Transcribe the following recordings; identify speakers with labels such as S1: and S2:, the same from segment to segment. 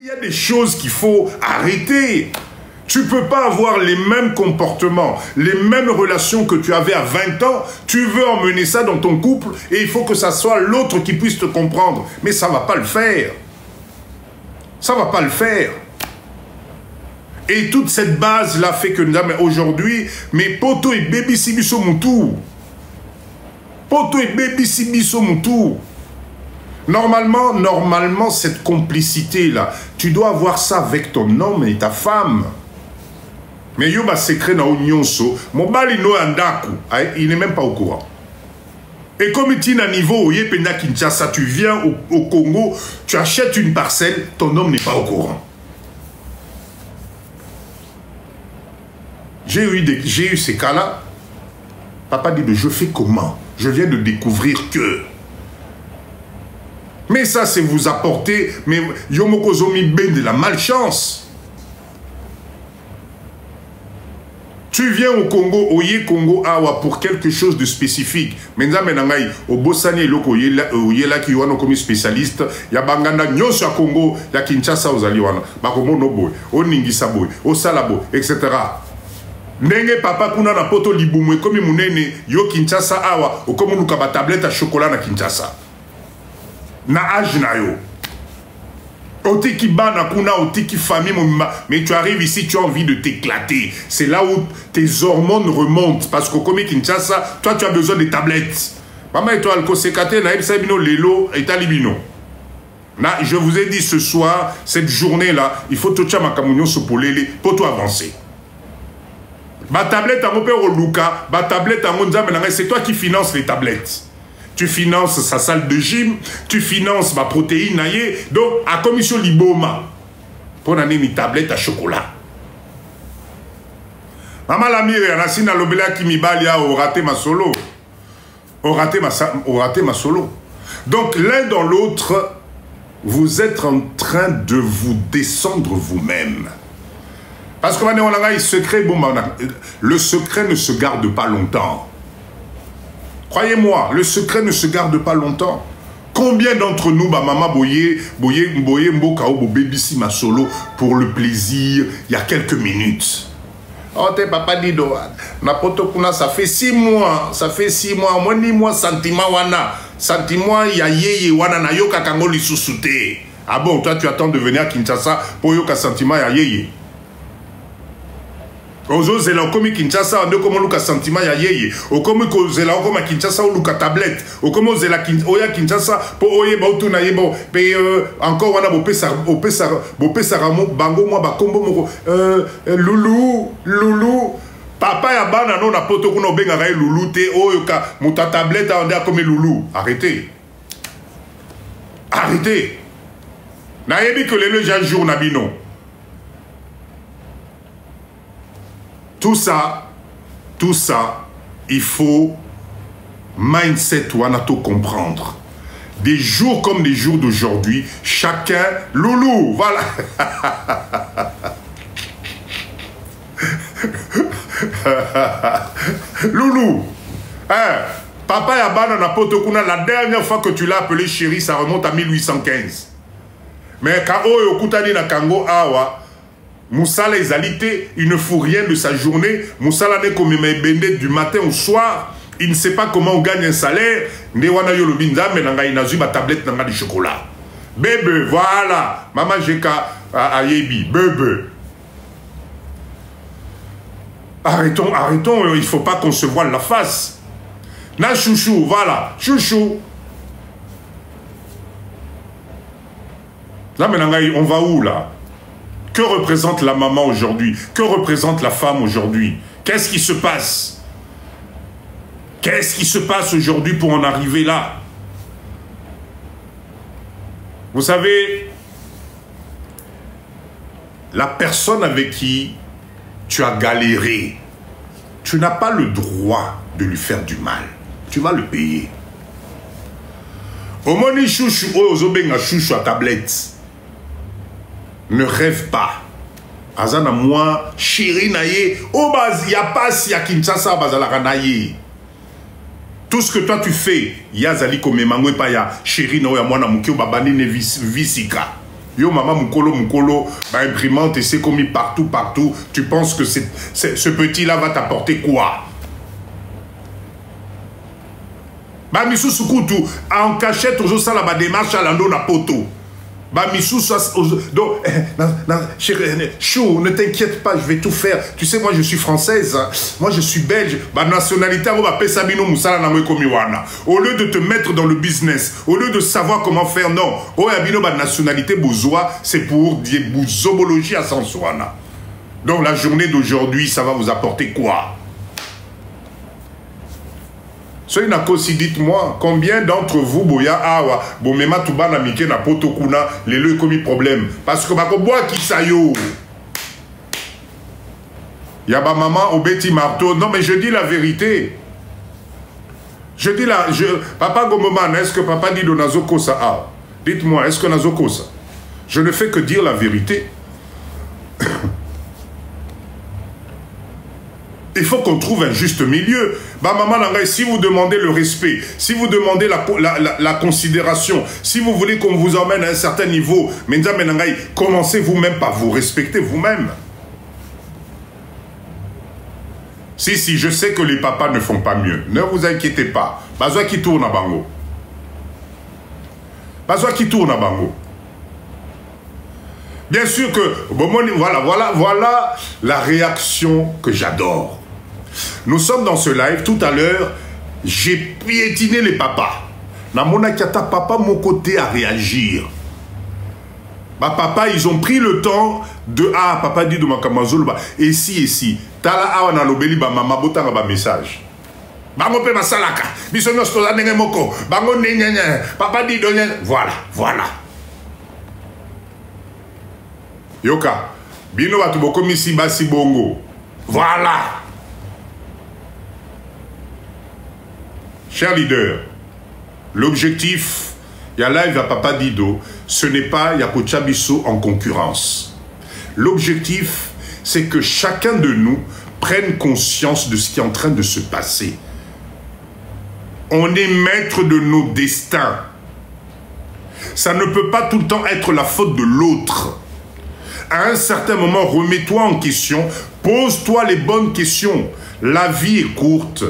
S1: Il y a des choses qu'il faut arrêter. Tu ne peux pas avoir les mêmes comportements, les mêmes relations que tu avais à 20 ans. Tu veux emmener ça dans ton couple et il faut que ça soit l'autre qui puisse te comprendre. Mais ça ne va pas le faire. Ça ne va pas le faire. Et toute cette base-là fait que aujourd'hui, mes potos et baby sibiso moutou. Poto et baby sibiso moutou. Normalement, cette complicité-là, tu dois avoir ça avec ton homme et ta femme. Mais il y a un secret dans l'Onyonso. Mon balino andaku, il n'est même pas au courant. Et comme tu es à niveau où Kinshasa, tu viens au Congo, tu achètes une parcelle, ton homme n'est pas au courant. J'ai eu ces cas-là. Papa dit, je fais comment? Je viens de découvrir que... Mais ça, c'est vous apporter, mais Yomokozomi Ben de la malchance. Tu viens au Congo, Oye Congo Awa pour quelque chose de spécifique. Maintenant, au Bossani, Oye là qui est comme spécialiste, il y a Banganda, Nyonso à Congo, il y a Kinshasa aux Aliwana, Bakomo Noboy, au Ningisa Boy, au Salabo, etc. Nenge papa kuna na poto libumu comme munene yo Kinshasa Awa, ou comme nous tablette à chocolat na Kinshasa. Na âge na yo. Otiki bana kuna otiki famille mais tu arrives ici, tu as envie de t'éclater. C'est là où tes hormones remontent parce qu'au comme Kinshasa, toi tu as besoin de tablettes. Maman et toi alko sekate na ebisa bino lelo et talibino. Na je vous ai dit ce soir, cette journée là, il faut tocha makamunyo sopolele pour toi avancer. Ba tablette à mon père Luka, ba tablette à mon nzambe na c'est toi qui finances les tablettes. Tu finances sa salle de gym, tu finances ma protéine, donc à commission Liboma, pour donner une tablette à chocolat. Maman Lamire, Anasina Lobela qui m'balia au raté ma solo. Au raté ma solo. Donc l'un dans l'autre, vous êtes en train de vous descendre vous-même. Parce que maintenant, on a un secret, bon, le secret ne se garde pas longtemps. Croyez-moi, le secret ne se garde pas longtemps. Combien d'entre nous, maman boye mbokao bo baby si ma solo pour le plaisir, il y a quelques minutes. Oh, t'es papa dit na poto kuna ça fait 6 mois, moi ni moi sentiment wana, sentiment ya yeye wana na yoka kango lisusute. Ah bon, toi tu attends de venir à Kinshasa pour yoka sentiment ya yeye. Ozo zela okomi Kinshasa ande komo luka sentiment ya yeye okomi ko zela okoma Kinshasa ou luka tablette okomo zela oya Kinshasa po oye ba utuna yebo pe encore wana bopesa ramo bango moi ba kombo moko loulou papa ya bana non na poto kuna obenga ga loulou te oyo ka muta tablette ande akomi loulou. Arrêtez na yebi que le jour na bino. Tout ça, il faut mindset ou anato comprendre. Des jours comme des jours d'aujourd'hui, chacun, loulou, voilà. Loulou, hein, papa Yabana na potokuna, la dernière fois que tu l'as appelé chéri, ça remonte à 1815. Mais quand Oyo Kutani na Kango Awa, Moussala Ezalité, il ne fout rien de sa journée. Moussala n'est comme bendé du matin au soir. Il ne sait pas comment on gagne un salaire. Newana Yolobinda, mais nanga inazu ma tablette nanga de chocolat. Bébé, voilà. Maman Jeka Ayebi, bébé. Arrêtons, il ne faut pas qu'on se voile la face. Na chouchou, voilà, chouchou. Là, maintenant, on va où là? Que représente la maman aujourd'hui? Que représente la femme aujourd'hui? Qu'est-ce qui se passe? Qu'est-ce qui se passe aujourd'hui pour en arriver là? Vous savez, la personne avec qui tu as galéré, tu n'as pas le droit de lui faire du mal. Tu vas le payer. Au moni chouchou, ozobenga chouchou à tablette. Ne rêve pas. Azana moi, chéri naye, oh baz, y a pas si à Kinshasa bazala naye. Tout ce que toi tu fais, yazali comme mangwe pa ya chéri na ya mwana mukio babani ne visika. Yo maman mukolo, bah imprimante et c'est commis partout. Tu penses que ce petit là va t'apporter quoi? Bah misou sukutu en cachette toujours ça la démarche à l'ando na poto. Bah misou donc chou, ne t'inquiète pas, je vais tout faire. Tu sais moi je suis française, hein. Moi je suis belge. Bah nationalité on va payer Sabino Moussala na moi comme wana. Au lieu de te mettre dans le business, au lieu de savoir comment faire, non. Oh abino bah nationalité bourgeois, c'est pour dire bouzobologie à Sansouana. Donc la journée d'aujourd'hui, ça va vous apporter quoi? Soyez nakosi, dites-moi, combien d'entre vous, boya awa, bomema tuba na mike na potokuna, les le commis problème. Parce que bako bois qui sayo. Yaba maman obeti marteau. Non mais je dis la vérité. Je dis la... Papa Gomoman, est-ce que papa dit de Nazoko ça a? Dites-moi, est-ce que Nazoko ça? Je ne fais que dire la vérité. Il faut qu'on trouve un juste milieu. Bah maman, si vous demandez le respect, si vous demandez la considération, si vous voulez qu'on vous emmène à un certain niveau, commencez vous-même par vous respecter vous-même. Si, je sais que les papas ne font pas mieux. Ne vous inquiétez pas. Bazoua qui tourne à Bango. Bazoua qui tourne à Bango. Bien sûr que, voilà la réaction que j'adore. Nous sommes dans ce live, tout à l'heure, j'ai piétiné les papas. Namona Kiata papa, mon côté à réagir. Bah papa, ils ont pris le temps de... Ah, papa dit de Makamazolo, et si. Tala awa lobeli ba mama botanga ba message. Bango pe masalaka. Bisonyo stoza nenge moko. Bango nyenyenye. Papa dit donye. Voilà. Yoka. Bino batu boko misi basi bongo. Voilà. Chers leaders, l'objectif, il y a live à Papa Dido, ce n'est pas Yakochabiso en concurrence. L'objectif, c'est que chacun de nous prenne conscience de ce qui est en train de se passer. On est maître de nos destins. Ça ne peut pas tout le temps être la faute de l'autre. À un certain moment, remets-toi en question, pose-toi les bonnes questions. La vie est courte.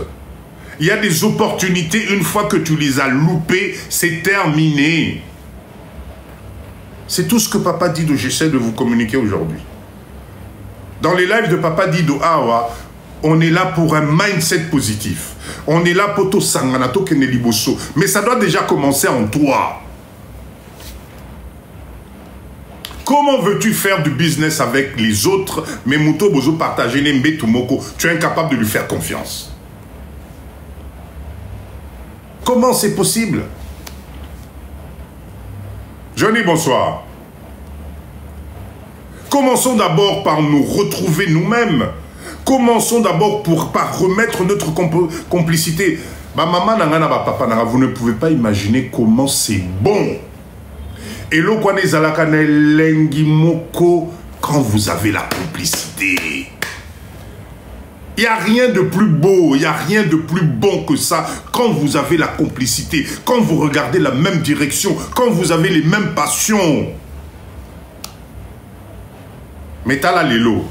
S1: Il y a des opportunités, une fois que tu les as loupées, c'est terminé. C'est tout ce que Papa Dido, j'essaie de vous communiquer aujourd'hui. Dans les lives de Papa Dido Awa, on est là pour un mindset positif. On est là pour tout sanganato keneliboso. Mais ça doit déjà commencer en toi. Comment veux-tu faire du business avec les autres, mais Muto Bozo partager Nembe Tumoko, tu es incapable de lui faire confiance? Comment c'est possible? Johnny, bonsoir. Commençons d'abord par nous retrouver nous-mêmes. Commençons d'abord par remettre notre complicité. Ma maman, papa, vous ne pouvez pas imaginer comment c'est bon. Et le quand vous avez la complicité. Il n'y a rien de plus beau, il n'y a rien de plus bon que ça. Quand vous avez la complicité, quand vous regardez la même direction, quand vous avez les mêmes passions. Mais t'as là l'élo.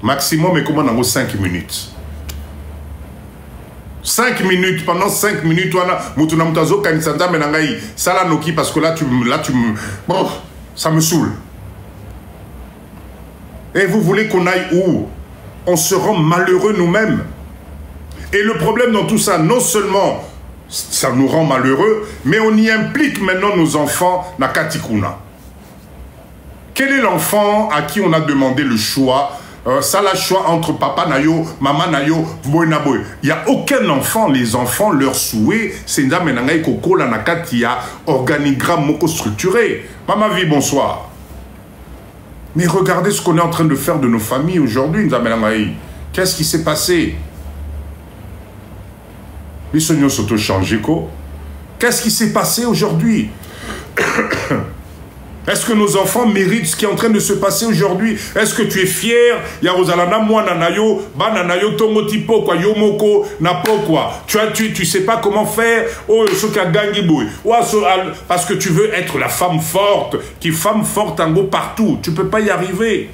S1: Maximum, mais comment on a 5 minutes. 5 minutes, pendant 5 minutes, ça là, Noki, parce que là, tu me... Bon, ça me saoule. Et vous voulez qu'on aille où? On se rend malheureux nous-mêmes. Et le problème dans tout ça, non seulement ça nous rend malheureux, mais on y implique maintenant nos enfants na katikuna. Quel est l'enfant à qui on a demandé le choix? Ça, le choix entre papa nayo, maman nayo, boy. Il n'y a aucun enfant, les enfants, leur souhait, c'est d'amener koko la nakatia, organigramme moko structuré. Maman vie, bonsoir. Mais regardez ce qu'on est en train de faire de nos familles aujourd'hui. Qu'est-ce qui s'est passé? Les soignants sont changés. Qu'est-ce qui s'est passé aujourd'hui? Est-ce que nos enfants méritent ce qui est en train de se passer aujourd'hui? Est-ce que tu es fier? Yarozalana mwana nayo, bananayo tongo tipo kwa yomoko na pokwa. Tu sais pas comment faire. Oh, soka gangi boy. Parce que tu veux être la femme forte, qui femme forte en go partout. Tu peux pas y arriver.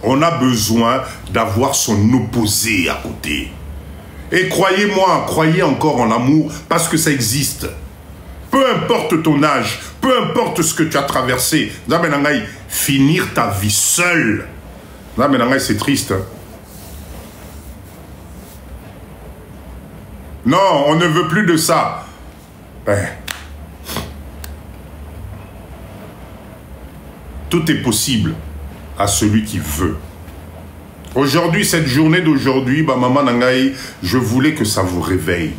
S1: On a besoin d'avoir son opposé à côté. Et croyez-moi, croyez encore en l'amour parce que ça existe. Peu importe ton âge, peu importe ce que tu as traversé, finir ta vie seule, c'est triste. Non, on ne veut plus de ça. Tout est possible à celui qui veut. Aujourd'hui, cette journée d'aujourd'hui, maman Nangaï, je voulais que ça vous réveille.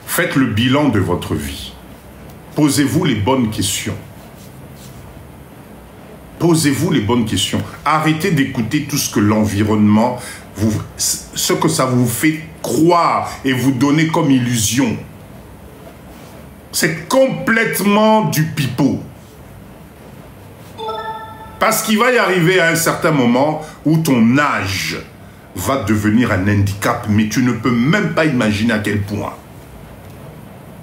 S1: Faites le bilan de votre vie. Posez-vous les bonnes questions. Posez-vous les bonnes questions. Arrêtez d'écouter tout ce que l'environnement, ce que ça vous fait croire et vous donner comme illusion. C'est complètement du pipeau. Parce qu'il va y arriver à un certain moment où ton âge va devenir un handicap, mais tu ne peux même pas imaginer à quel point.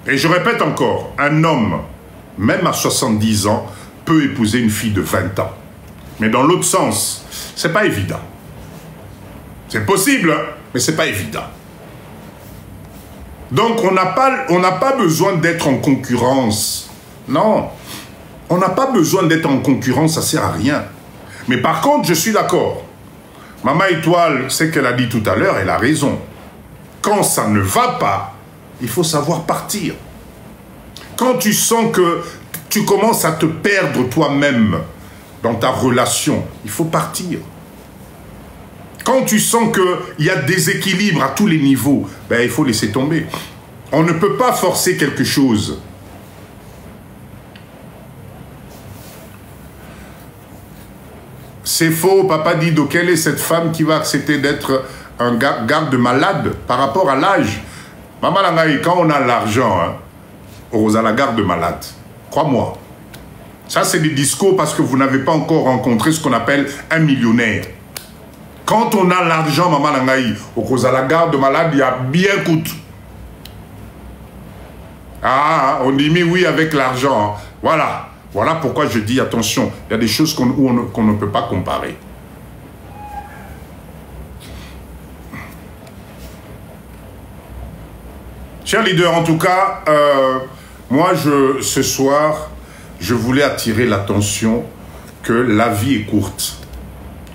S1: Et je répète encore, un homme, même à 70 ans, peut épouser une fille de 20 ans. Mais dans l'autre sens, c'est pas évident. C'est possible, mais c'est pas évident. Donc on n'a pas besoin d'être en concurrence. Non. On n'a pas besoin d'être en concurrence, ça ne sert à rien. Mais par contre, je suis d'accord. Maman Étoile, ce qu'elle a dit tout à l'heure, elle a raison. Quand ça ne va pas, il faut savoir partir. Quand tu sens que tu commences à te perdre toi-même dans ta relation, il faut partir. Quand tu sens qu'il y a déséquilibre à tous les niveaux, ben, il faut laisser tomber. On ne peut pas forcer quelque chose. C'est faux, papa dit, donc quelle est cette femme qui va accepter d'être un garde malade par rapport à l'âge? Maman Langaï, quand on a l'argent, hein, on a la garde malade. Crois-moi. Ça, c'est des discours parce que vous n'avez pas encore rencontré ce qu'on appelle un millionnaire. Quand on a l'argent, Maman Langaï, on a la garde malade, il y a bien coûte. Ah, on dit oui avec l'argent. Hein. Voilà. Voilà pourquoi je dis attention. Il y a des choses qu'on ne peut pas comparer. Chers leaders, en tout cas, moi, ce soir, je voulais attirer l'attention que la vie est courte.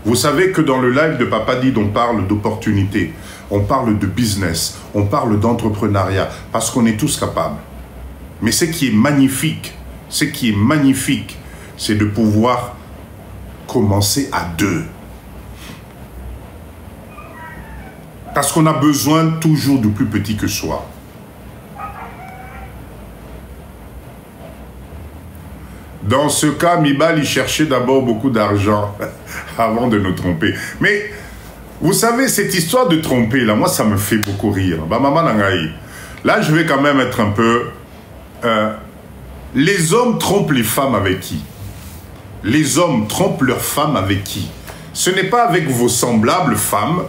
S1: Vous savez que dans le live de Papa Did, on parle d'opportunités, on parle de business, on parle d'entrepreneuriat, parce qu'on est tous capables. Mais ce qui est magnifique, c'est de pouvoir commencer à deux. Parce qu'on a besoin toujours du plus petit que soi. Dans ce cas, Mibal, il cherchait d'abord beaucoup d'argent avant de nous tromper. Mais, vous savez, cette histoire de tromper, là, moi, ça me fait beaucoup rire. Bah, maman Nangaï, là, je vais quand même être un peu... les hommes trompent les femmes avec qui? Les hommes trompent leurs femmes avec qui? Ce n'est pas avec vos semblables femmes.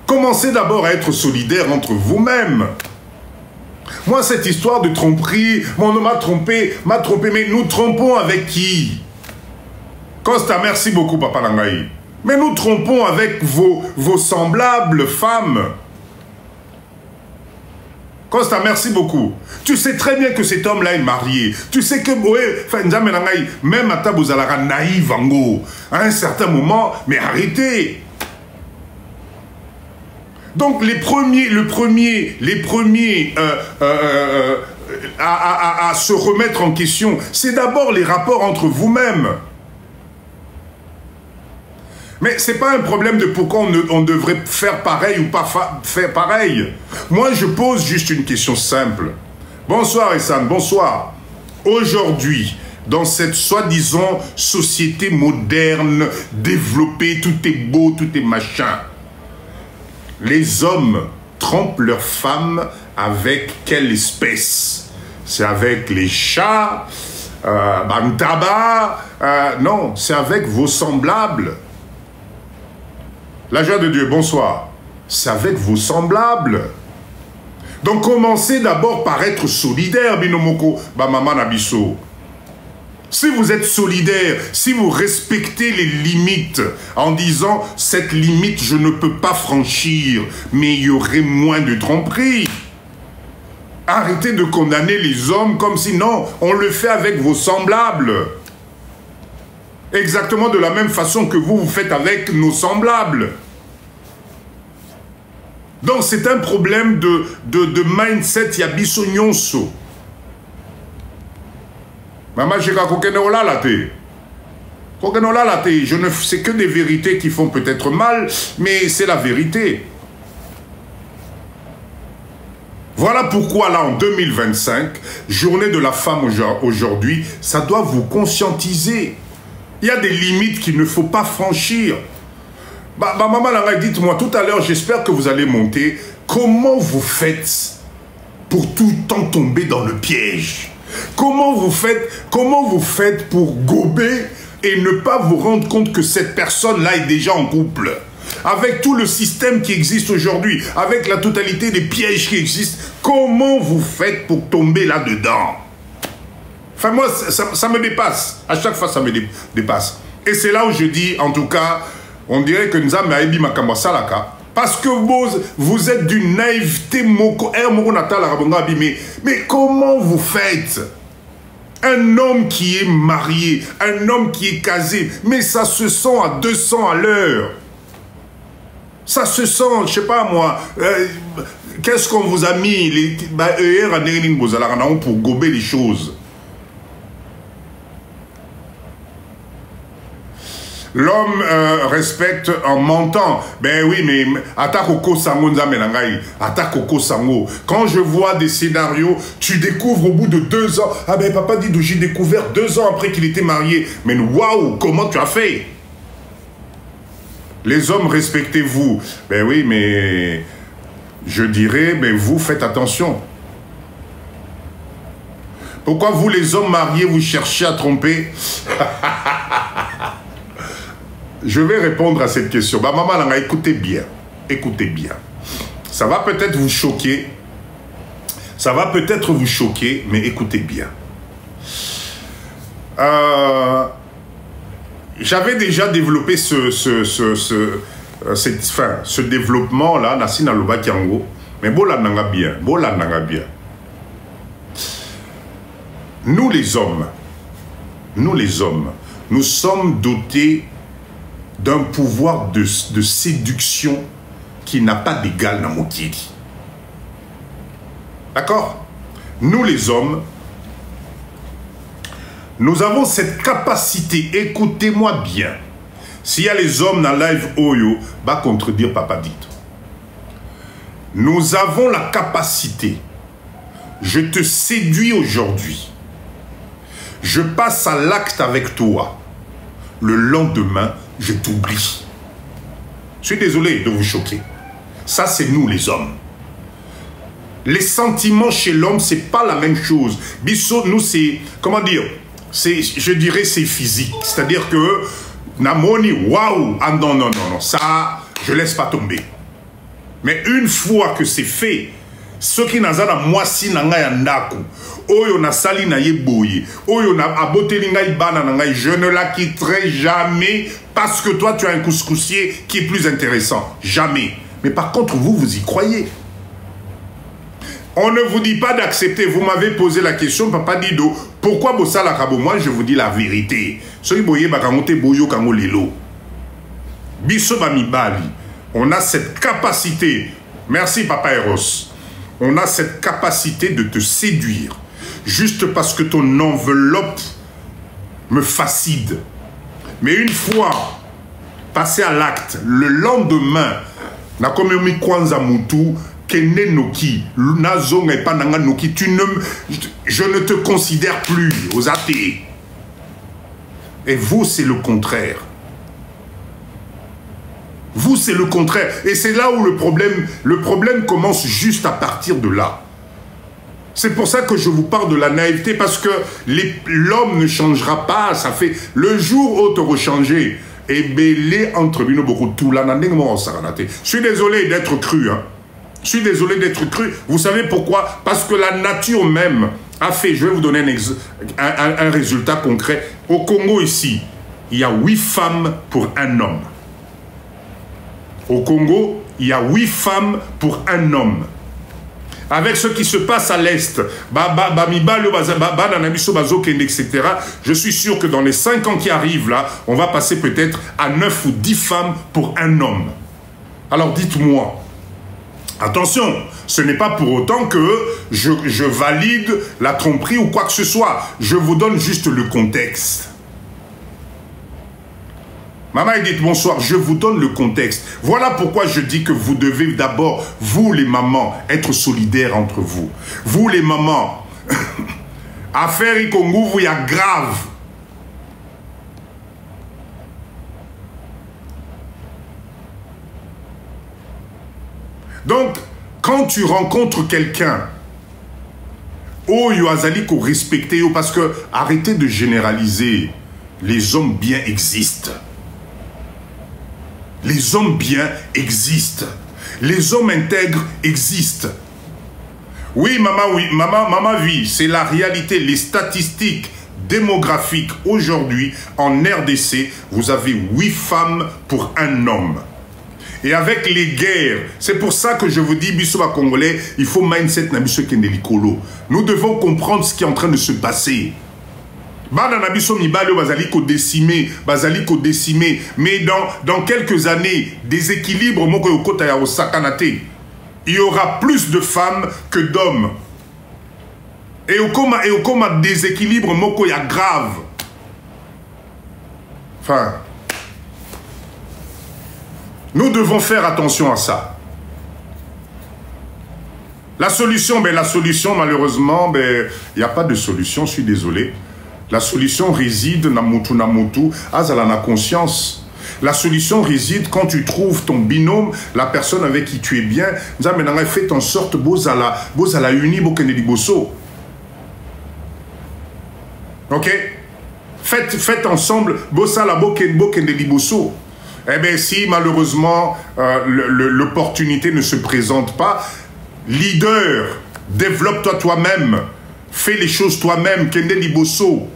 S1: Commencez d'abord à être solidaires entre vous-mêmes. Moi, cette histoire de tromperie, mon homme m'a trompé, mais nous trompons avec qui? Costa, merci beaucoup, Papa Langaï. Mais nous trompons avec vos semblables femmes. Costa, merci beaucoup. Tu sais très bien que cet homme-là est marié. Tu sais que, même à Tabouzalaga naïve, à un certain moment, mais arrêtez. Donc les premiers à se remettre en question, c'est d'abord les rapports entre vous-mêmes. Mais ce n'est pas un problème de pourquoi on devrait faire pareil ou pas faire pareil. Moi, je pose juste une question simple. Bonsoir, Essan, bonsoir. Aujourd'hui, dans cette soi-disant société moderne, développée, tout est beau, tout est machin, les hommes trompent leurs femmes avec quelle espèce? c'est avec les chats, Bantaba, non, c'est avec vos semblables. La joie de Dieu, bonsoir. C'est avec vos semblables. Donc commencez d'abord par être solidaire, Binomoko, Bamama Nabiso. Si vous êtes solidaire, si vous respectez les limites en disant « cette limite, je ne peux pas franchir, mais il y aurait moins de tromperie ». Arrêtez de condamner les hommes comme si non, on le fait avec vos semblables. Exactement de la même façon que vous faites avec nos semblables. Donc c'est un problème de mindset yabiso nyonso. Maman, je ne sais que des vérités qui font peut-être mal, mais c'est la vérité. Voilà pourquoi là en 2025, journée de la femme aujourd'hui, ça doit vous conscientiser. Il y a des limites qu'il ne faut pas franchir. Maman, dites-moi tout à l'heure, j'espère que vous allez monter. Comment vous faites pour tout le temps tomber dans le piège? Comment vous faites pour gober et ne pas vous rendre compte que cette personne-là est déjà en couple? Avec tout le système qui existe aujourd'hui, avec la totalité des pièges qui existent, comment vous faites pour tomber là-dedans? Enfin, moi, ça me dépasse. À chaque fois, ça me dépasse. Et c'est là où je dis, en tout cas, on dirait que nous avons Maïbi Makamba Salaka. Parce que vous êtes d'une naïveté moko. Mais comment vous faites? Un homme qui est marié, un homme qui est casé, mais ça se sent à 200 à l'heure. Ça se sent, je sais pas moi, qu'est-ce qu'on vous a mis pour gober les choses? L'homme respecte en mentant. Ben oui, mais Atakoko Sango Nzamenangai, Atakoko Sango. Quand je vois des scénarios, tu découvres au bout de 2 ans. Ah ben papa dit, j'ai découvert 2 ans après qu'il était marié. Mais waouh, comment tu as fait? Les hommes, respectez-vous. Ben oui, mais je dirais, ben vous faites attention. Pourquoi vous les hommes mariés, vous cherchez à tromper? Je vais répondre à cette question. Bah, maman, là, écoutez bien. Écoutez bien. Ça va peut-être vous choquer. Ça va peut-être vous choquer, mais écoutez bien. J'avais déjà développé ce développement-là, Nassina Loba Kiango, mais bola nanga bien. Bola nanga bien. Nous les hommes, nous sommes dotés d'un pouvoir de séduction qui n'a pas d'égal dans Mokili. D'accord? Nous les hommes, nous avons cette capacité, écoutez-moi bien. S'il y a les hommes dans live Oyo, va contredire Papa Dito. Nous avons la capacité, je te séduis aujourd'hui, je passe à l'acte avec toi, le lendemain, je t'oublie. Je suis désolé de vous choquer. Ça, c'est nous, les hommes. Les sentiments chez l'homme, c'est pas la même chose. Bissot, nous, c'est, comment dire, je dirais, c'est physique. C'est-à-dire que, Namoni, waouh, ah non, non, non, non, ça, je laisse pas tomber. Mais une fois que c'est fait, ceux qui n'ont pas moisi n'anga yandaku, oyo na sali na yeboye, oyo na aboteli ngai bana na ngai, je ne la quitterai jamais parce que toi tu as un couscoussier qui est plus intéressant. Jamais. Mais par contre vous, vous y croyez. On ne vous dit pas d'accepter. Vous m'avez posé la question, Papa Dido, pourquoi Bossala Kabo? Moi je vous dis la vérité. Soki boye bakamote boyo kango lelo. Biso bamibali. On a cette capacité. Merci Papa Eros. On a cette capacité de te séduire. Juste parce que ton enveloppe me fascine. Mais une fois passé à l'acte, le lendemain, Nakomi Kwanza Mutu, Kene Noki, Nazong et Pananga Noki, je ne te considère plus aux athées. Et vous, c'est le contraire. Vous, c'est le contraire. Et c'est là où le problème commence juste à partir de là. C'est pour ça que je vous parle de la naïveté, parce que l'homme ne changera pas. Ça fait le jour où tu auras changé. Et belé entre nous beaucoup tout là. Je suis désolé d'être cru. Hein. Je suis désolé d'être cru. Vous savez pourquoi? Parce que la nature même a fait. Je vais vous donner un résultat concret. Au Congo ici, il y a 8 femmes pour un homme. Au Congo, il y a 8 femmes pour un homme. Avec ce qui se passe à l'Est, etc., je suis sûr que dans les 5 ans qui arrivent, là, on va passer peut-être à 9 ou 10 femmes pour un homme. Alors dites-moi, attention, ce n'est pas pour autant que je valide la tromperie ou quoi que ce soit. Je vous donne juste le contexte. Maman, dites bonsoir, je vous donne le contexte. Voilà pourquoi je dis que vous devez d'abord, vous les mamans, être solidaires entre vous. Vous les mamans, affaire y Congo, vous y a grave. Donc, quand tu rencontres quelqu'un, oh, Yoazali, qu'on respecte, parce que arrêtez de généraliser, les hommes bien existent. Les hommes bien existent. Les hommes intègres existent. Oui, maman, oui, c'est la réalité. Les statistiques démographiques aujourd'hui, en RDC, vous avez 8 femmes pour un homme. Et avec les guerres, c'est pour ça que je vous dis, Bissoma Congolais, il faut mindset na biso kendelikolo. Nous devons comprendre ce qui est en train de se passer. Mais dans quelques années, des équilibres, il y aura plus de femmes que d'hommes. Et au coma déséquilibre, il y a grave. Enfin, nous devons faire attention à ça. La solution, malheureusement, il n'y a pas de solution, je suis désolé. La solution réside dans Mutu, Azala na conscience. La solution réside quand tu trouves ton binôme, la personne avec qui tu es bien. Faites en sorte bozala uni bokeneli bosso. Ok? Faites ensemble bozala bokeneli bosso. Eh bien, si malheureusement l'opportunité ne se présente pas, leader, développe-toi toi-même. Fais les choses toi-même, Kendeli Bosso.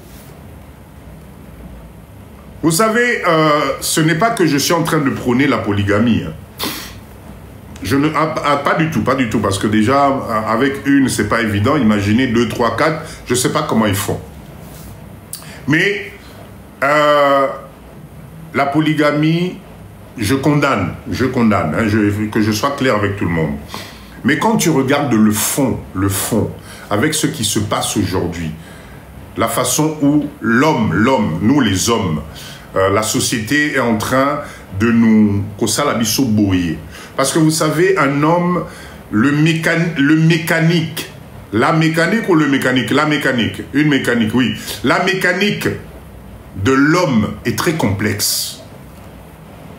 S1: Vous savez, ce n'est pas que je suis en train de prôner la polygamie. Pas du tout, parce que déjà, avec une, c'est pas évident. Imaginez 2, 3, 4, je ne sais pas comment ils font. Mais, la polygamie, je condamne, hein, que je sois clair avec tout le monde. Mais quand tu regardes le fond, avec ce qui se passe aujourd'hui, la façon où l'homme, nous les hommes, la société est en train de nous... Parce que vous savez, un homme, la mécanique, oui. La mécanique de l'homme est très complexe.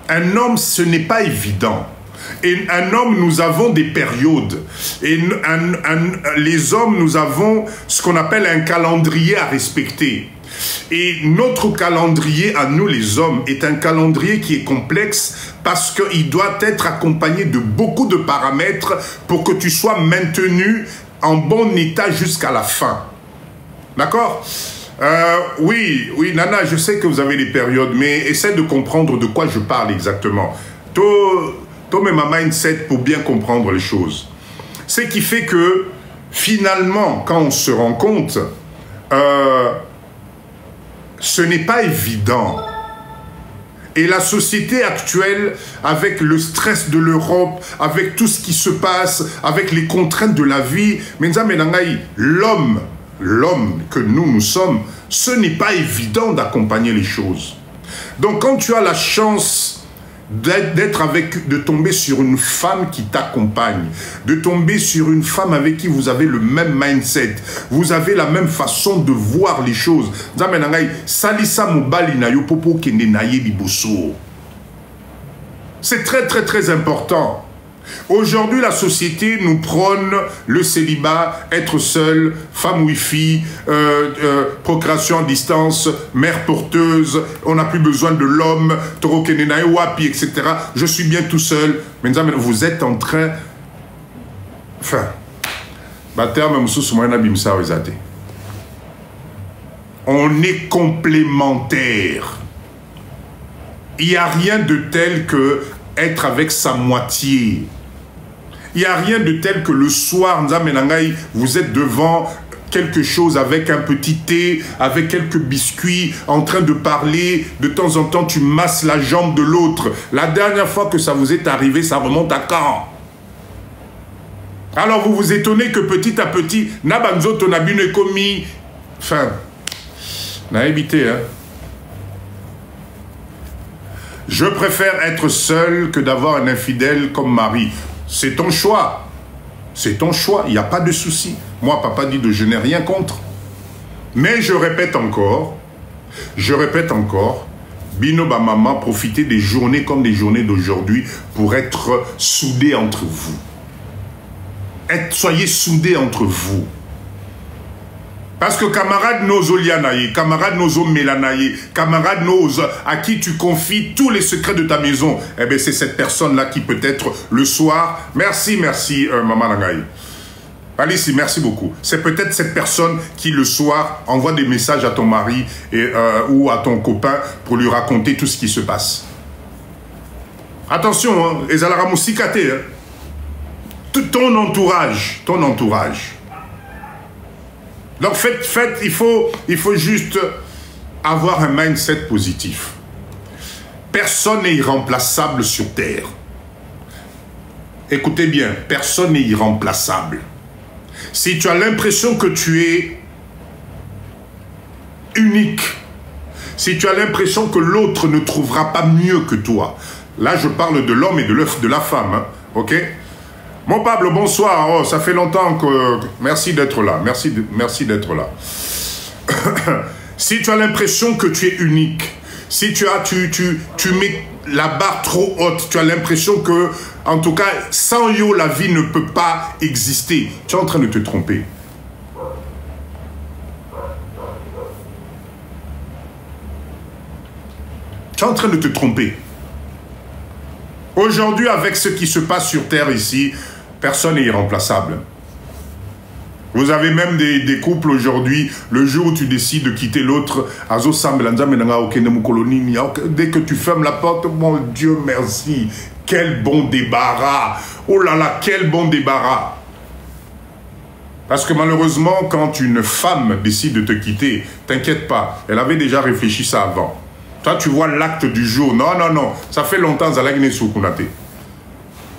S1: Un homme, ce n'est pas évident. Et un homme, nous avons des périodes. Et les hommes, nous avons ce qu'on appelle un calendrier à respecter. Et notre calendrier, à nous les hommes, est un calendrier qui est complexe parce qu'il doit être accompagné de beaucoup de paramètres pour que tu sois maintenu en bon état jusqu'à la fin. D'accord ? Oui, Nana, je sais que vous avez des périodes, mais essaie de comprendre de quoi je parle exactement. Toi, ma mindset pour bien comprendre les choses. Ce qui fait que, finalement, quand on se rend compte, ce n'est pas évident. Et la société actuelle, avec le stress de l'Europe, avec tout ce qui se passe, avec les contraintes de la vie, l'homme que nous sommes, ce n'est pas évident d'accompagner les choses. Donc quand tu as la chance de tomber sur une femme qui t'accompagne, de tomber sur une femme avec qui vous avez le même mindset, vous avez la même façon de voir les choses. C'est très très très important. Aujourd'hui, la société nous prône le célibat, être seul, femme wifi, procréation à distance, mère porteuse, on n'a plus besoin de l'homme, torokenenae wapi, etc. Je suis bien tout seul. Mais vous êtes en train... Enfin, on est complémentaires. Il n'y a rien de tel que être avec sa moitié. Il n'y a rien de tel que le soir, vous êtes devant quelque chose avec un petit thé, avec quelques biscuits, en train de parler. De temps en temps, tu masses la jambe de l'autre. La dernière fois que ça vous est arrivé, ça remonte à quand? Alors vous vous étonnez que petit à petit, Nabanzo Tonabune commis. Enfin, n'a évité, hein. Je préfère être seul que d'avoir un infidèle comme mari. C'est ton choix. C'est ton choix. Il n'y a pas de souci. Moi, papa dit de je n'ai rien contre. Mais je répète encore, Bino ba maman, profitez des journées comme des journées d'aujourd'hui pour être soudés entre vous. Soyez soudés entre vous. Parce que camarade nos Olianaye, camarade nos Mélanaye, camarade nos à qui tu confies tous les secrets de ta maison, eh bien c'est cette personne-là qui peut-être le soir, merci Maman Nangaye. Alice, merci beaucoup. C'est peut-être cette personne qui le soir envoie des messages à ton mari ou à ton copain pour lui raconter tout ce qui se passe. Attention, hein, les alaramousikate, hein. Ton entourage. Donc, il faut juste avoir un mindset positif. Personne n'est irremplaçable sur Terre. Écoutez bien, personne n'est irremplaçable. Si tu as l'impression que tu es unique, si tu as l'impression que l'autre ne trouvera pas mieux que toi, là je parle de l'homme et de la femme, hein, ok? Mon Pablo, bonsoir. Oh, ça fait longtemps que... Merci d'être là. Merci d'être là. Si tu as l'impression que tu es unique, si tu mets la barre trop haute, tu as l'impression que, en tout cas, sans yo, la vie ne peut pas exister, tu es en train de te tromper. Tu es en train de te tromper. Aujourd'hui, avec ce qui se passe sur Terre ici, personne n'est irremplaçable. Vous avez même des couples aujourd'hui, le jour où tu décides de quitter l'autre, dès que tu fermes la porte, mon Dieu merci, quel bon débarras. Oh là là, quel bon débarras. Parce que malheureusement, quand une femme décide de te quitter, t'inquiète pas, elle avait déjà réfléchi ça avant. Toi, tu vois l'acte du jour. Non, non, non. Ça fait longtemps, Zalagné Soukunate.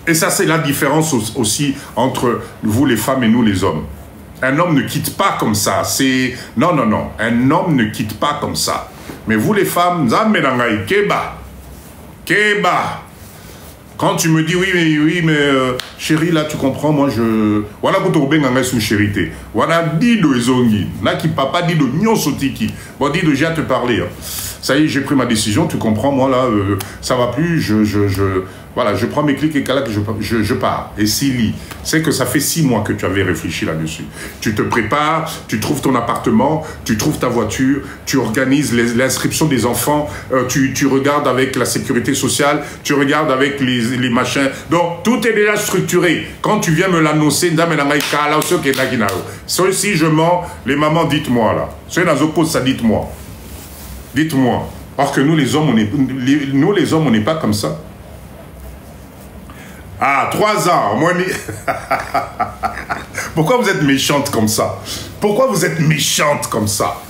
S1: Et ça, c'est la différence aussi entre vous, les femmes, et nous, les hommes. Un homme ne quitte pas comme ça. C'est... Non, non, non. Un homme ne quitte pas comme ça. Mais vous, les femmes, Zamenangaï, Keba. Keba. Quand tu me dis, oui, mais chérie, là, tu comprends, moi, je... Voilà, quand on a sous chérité. Voilà, dis de Ezongi. Là, qui papa dit de Nyon Sotiki. Bon, dis de j'ai à te parler. Ça y est, j'ai pris ma décision, tu comprends, moi, là, ça va plus, voilà, je prends mes clics et que je pars. Et Sili, c'est que ça fait 6 mois que tu avais réfléchi là-dessus. Tu te prépares, tu trouves ton appartement, tu trouves ta voiture, tu organises l'inscription des enfants, tu regardes avec la sécurité sociale, tu regardes avec les machins. Donc, tout est déjà structuré. Quand tu viens me l'annoncer, si je mens, les mamans, dites-moi, là. Ça, dites-moi. Dites-moi. Or que nous, les hommes, on n'est pas comme ça. Ah, 3 ans. Moi, pourquoi vous êtes méchante comme ça? Pourquoi vous êtes méchante comme ça?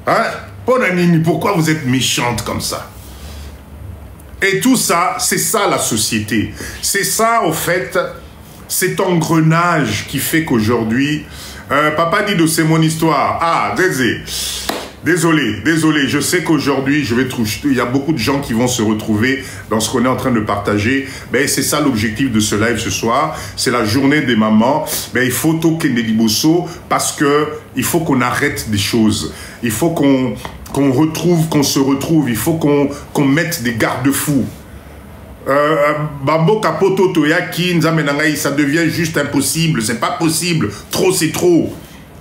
S1: Hein? Ponanini, pourquoi vous êtes méchante comme ça? Et tout ça, c'est ça la société. C'est ça, au fait, cet engrenage qui fait qu'aujourd'hui... papa dit de c'est mon histoire. Ah, Désolé, je sais qu'aujourd'hui, il y a beaucoup de gens qui vont se retrouver dans ce qu'on est en train de partager. Ben, c'est ça l'objectif de ce live ce soir. C'est la journée des mamans. Ben, il faut toquer des libosso parce que il faut qu'on arrête des choses. Il faut qu'on se retrouve. Il faut qu'on mette des garde-fous. Bambo Kapoto Toyaki, Nzamenangaï, ça devient juste impossible. C'est pas possible. Trop, c'est trop.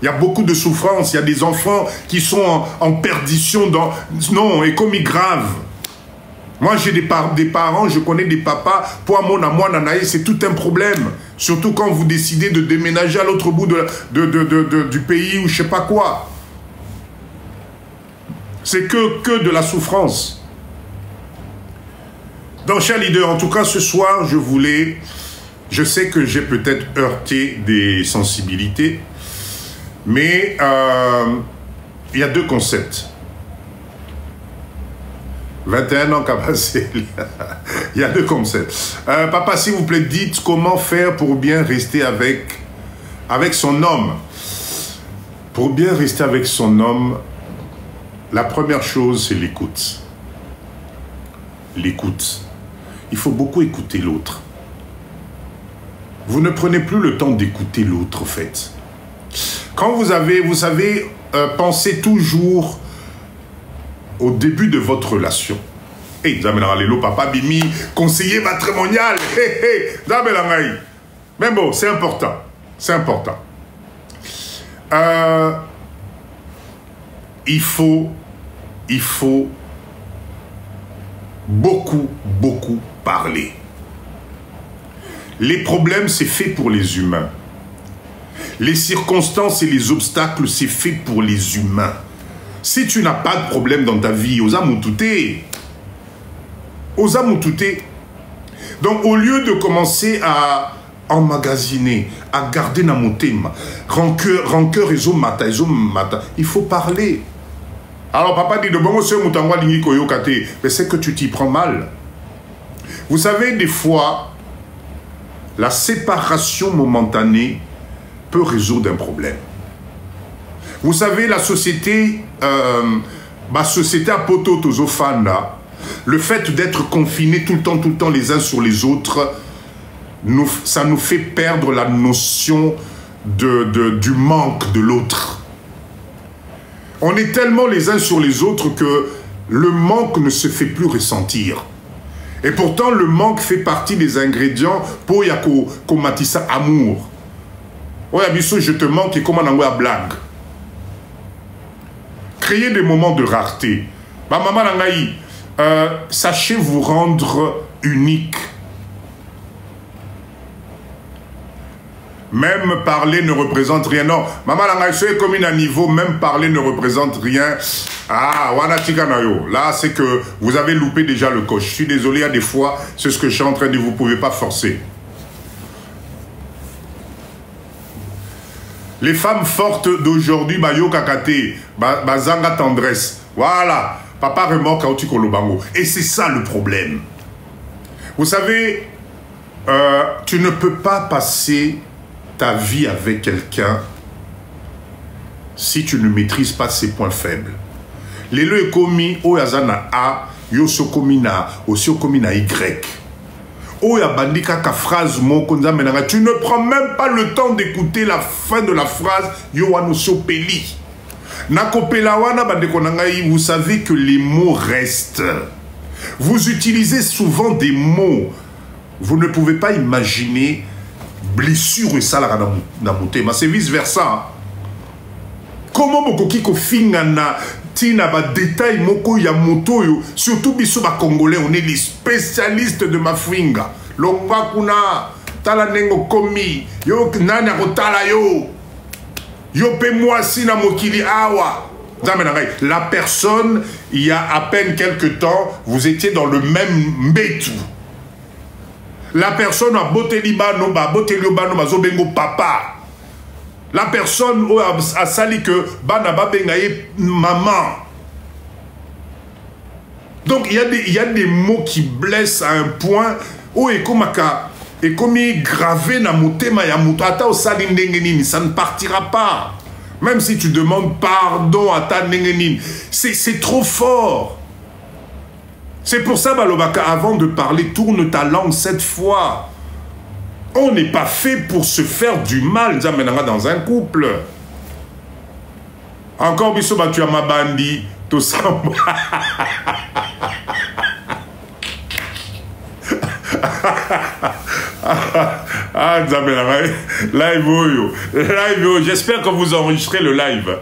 S1: Il y a beaucoup de souffrance. Il y a des enfants qui sont en perdition. Non, et comme grave. Moi, j'ai des parents, je connais des papas. Pour moi, c'est tout un problème. Surtout quand vous décidez de déménager à l'autre bout du pays ou je sais pas quoi. C'est que de la souffrance. Donc, cher leader, en tout cas, ce soir, je sais que j'ai peut-être heurté des sensibilités, mais il y a deux concepts. 21 ans qu'a passé. Il y a deux concepts. Papa, s'il vous plaît, dites comment faire pour bien rester avec son homme. Pour bien rester avec son homme, la première chose, c'est l'écoute. L'écoute. Il faut beaucoup écouter l'autre. Vous ne prenez plus le temps d'écouter l'autre, en fait. Quand vous savez, pensez toujours au début de votre relation. Hey, papa Bimi, conseiller matrimonial. Mais bon, c'est important. C'est important. Il faut beaucoup parler. Les problèmes, c'est fait pour les humains. Les circonstances et les obstacles, c'est fait pour les humains. Si tu n'as pas de problème dans ta vie, osa mutute. Osa mutute. Donc, au lieu de commencer à emmagasiner, à garder na motema, rancœur et mata, il faut parler. Alors, papa dit de bon monsieur mutangwa lingi koyokate, mais c'est que tu t'y prends mal. Vous savez, des fois, la séparation momentanée peut résoudre un problème. Vous savez, la société, société à poto tozofanda, le fait d'être confinés tout le temps les uns sur les autres, ça nous fait perdre la notion du manque de l'autre. On est tellement les uns sur les autres que le manque ne se fait plus ressentir. Et pourtant, le manque fait partie des ingrédients pour yako komatisa amour. Ouais, abisso, je te manque et comment on a blague. Créez des moments de rareté. Ma maman nangaï, sachez vous rendre unique. Même parler ne représente rien. Non, maman nangaï, c'est comme un niveau, même parler ne représente rien. Ah, wana tikanayo. Là, c'est que vous avez loupé déjà le coche. Je suis désolé, il y a des fois, c'est ce que je suis en train de dire, vous ne pouvez pas forcer. Les femmes fortes d'aujourd'hui, yo kakate, zanga tendresse. Voilà. Papa remorque à Otikolobango. Et c'est ça le problème. Vous savez, tu ne peux pas passer ta vie avec quelqu'un si tu ne maîtrises pas ses points faibles. Les le komi o yazana A, yo so komi na, aussi komi na Y. Oh, ya bandika ka phrase moko nzamenanga. Tu ne prends même pas le temps d'écouter la fin de la phrase yo wano so peli. Nakopela wana bandeko nangai, vous savez que les mots restent. Vous utilisez souvent des mots. Vous ne pouvez pas imaginer blessure et ça na motema. C'est vice versa. Comment bokoki ko fingana tina ba détail moko ya moto yo, surtout biso ba congolais, on est les spécialistes de mafinga. Longwa kuna tala nengo komi yo nana kotala yo yo pe moi si na mokili awa. La personne, il y a à peine quelques temps, vous étiez dans le même mbetu. La personne a botelibano ba botelibano ba zobengo papa. La personne a sali que bana babengaye maman. Donc il y a des mots qui blessent à un point où et comme gravé na motema ya mutata au sali ndengenini, ça ne partira pas. Même si tu demandes pardon à ta ndengenini, c'est trop fort. C'est pour ça, Balobaka, avant de parler, tourne ta langue 7 fois. On n'est pas fait pour se faire du mal dans un couple. Encore biso tu as ma bandi, tout ça. Ah, live, j'espère que vous enregistrez le live.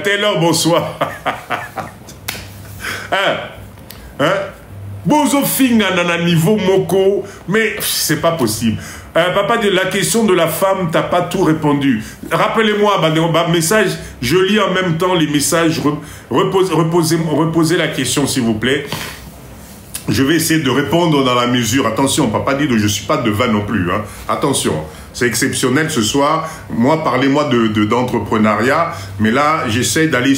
S1: Taylor, bonsoir. Bozo finga nana niveau moko, mais c'est pas possible. Papa, de la question de la femme, t'as pas tout répondu. Rappelez-moi, message, je lis en même temps les messages. Reposez la question, s'il vous plaît. Je vais essayer de répondre dans la mesure. Attention, papa dit que je suis pas devant non plus. Hein. Attention, c'est exceptionnel ce soir. Moi, parlez-moi d'entrepreneuriat, mais là, j'essaie d'aller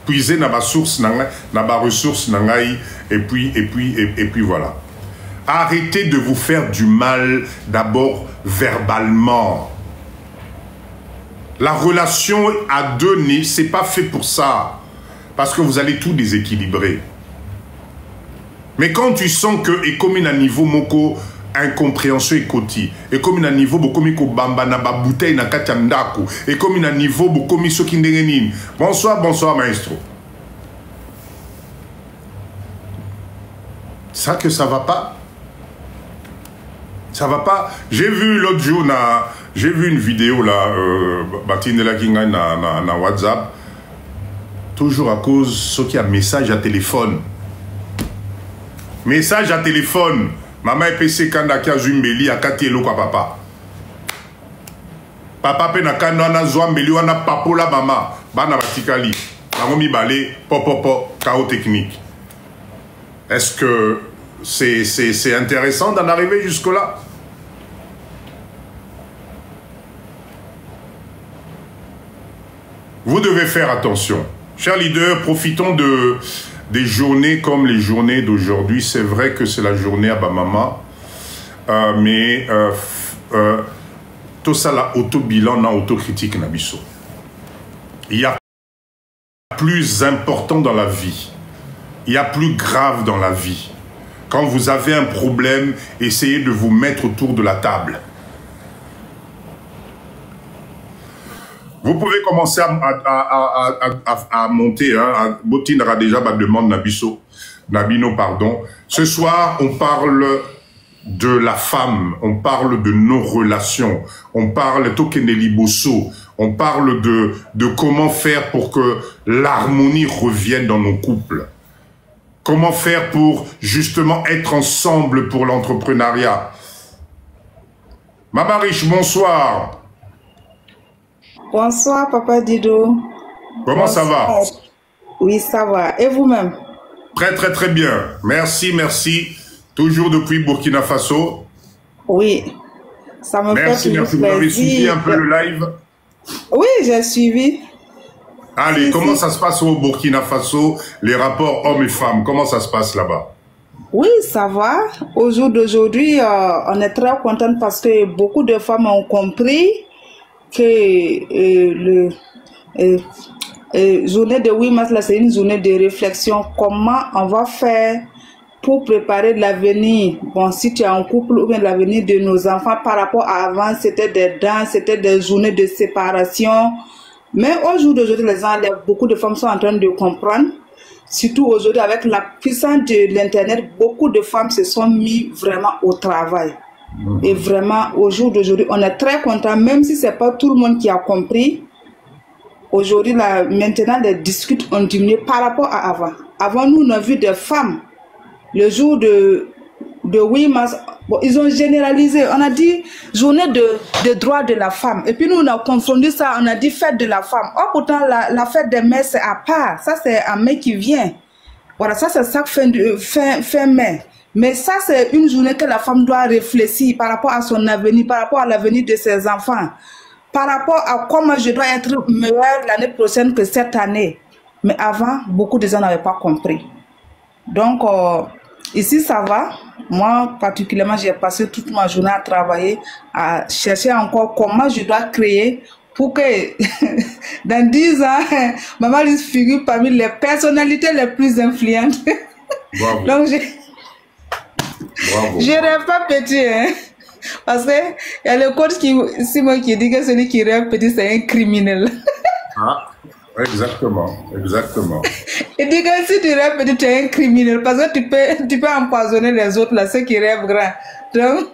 S1: puiser dans ma source, dans ma ressource, et puis voilà. Arrêtez de vous faire du mal d'abord verbalement. La relation à deux, c'est pas fait pour ça. Parce que vous allez tout déséquilibrer. Mais quand tu sens que, et comme il a un niveau moko, incompréhension et koti, et comme il a un niveau bokomi ko bamba na ba bouteille na katiandako, et comme il a un niveau bokomi soki ndengenin. Bonsoir, bonsoir maestro. Ça que ça va pas. Ça va pas. J'ai vu l'autre jour, j'ai vu une vidéo là, Batinela Kinga na WhatsApp, toujours à cause ce qui a message à téléphone. Message à téléphone. Maman PC kanda kia zumbeli akati eloko papa. Papa pe na kanda na zumbeli wana papola mama. Bana batikali. Bango mibale popopo chaos technique. Est-ce que c'est intéressant d'en arriver jusque-là? Vous devez faire attention. Chers leaders, profitons des journées comme les journées d'aujourd'hui. C'est vrai que c'est la journée à Bamama, mais tout ça, la auto-bilan, na autocritique, nabiso. Il y a plus important dans la vie. Il y a plus grave dans la vie. Quand vous avez un problème, essayez de vous mettre autour de la table. Vous pouvez commencer à monter. Hein. Botine aura déjà ma demande, Nabino, pardon. Ce soir, on parle de la femme. On parle de nos relations. On parle Tokeneli Bosso. On parle de comment faire pour que l'harmonie revienne dans nos couples. Comment faire pour justement être ensemble pour l'entrepreneuriat. Maman Riche, bonsoir.
S2: Bonsoir, Papa Dido.
S1: Comment ça va?
S2: Oui, ça va. Et vous-même?
S1: Très, très, très bien. Merci, merci. Toujours depuis Burkina Faso.
S2: Oui. Ça me fait
S1: merci. Vous avez suivi un peu le live?
S2: Oui, j'ai suivi.
S1: Allez, comment ça se passe au Burkina Faso, les rapports hommes et femmes? Comment ça se passe là-bas?
S2: Oui, ça va. Au jour d'aujourd'hui, on est très content parce que beaucoup de femmes ont compris que journée de 8 mars, c'est une journée de réflexion. Comment on va faire pour préparer l'avenir? Bon, si tu es en couple ou bien l'avenir de nos enfants par rapport à avant, c'était des danses, c'était des journées de séparation. Mais au jour d'aujourd'hui, beaucoup de femmes sont en train de comprendre. Surtout aujourd'hui, avec la puissance de l'Internet, beaucoup de femmes se sont mis vraiment au travail. Et vraiment, au jour d'aujourd'hui, on est très content, même si ce n'est pas tout le monde qui a compris. Aujourd'hui, maintenant, les disputes ont diminué par rapport à avant. Avant, nous, on a vu des femmes, le jour de 8 mars, bon, ils ont généralisé. On a dit journée de droit de la femme. Et puis nous, on a confondu ça, on a dit fête de la femme. Oh, pourtant, la fête des mères, c'est à part. Ça, c'est en mai qui vient. Voilà, ça, c'est ça fin mai. Mais ça, c'est une journée que la femme doit réfléchir par rapport à son avenir, par rapport à l'avenir de ses enfants, par rapport à comment je dois être meilleure l'année prochaine que cette année. Mais avant, beaucoup de gens n'avaient pas compris. Donc, ici, ça va. Moi, particulièrement, j'ai passé toute ma journée à travailler, à chercher encore comment je dois créer pour que dans 10 ans, maman figure parmi les personnalités les plus influentes.
S1: Bravo.
S2: Donc, je rêve pas petit, hein, parce que il y a le coach Simon qui dit que celui qui rêve petit, c'est un criminel.
S1: Ah, exactement, exactement.
S2: Il dit que si tu rêves petit, tu es un criminel, parce que tu peux empoisonner les autres, là, ceux qui rêvent grand. Donc,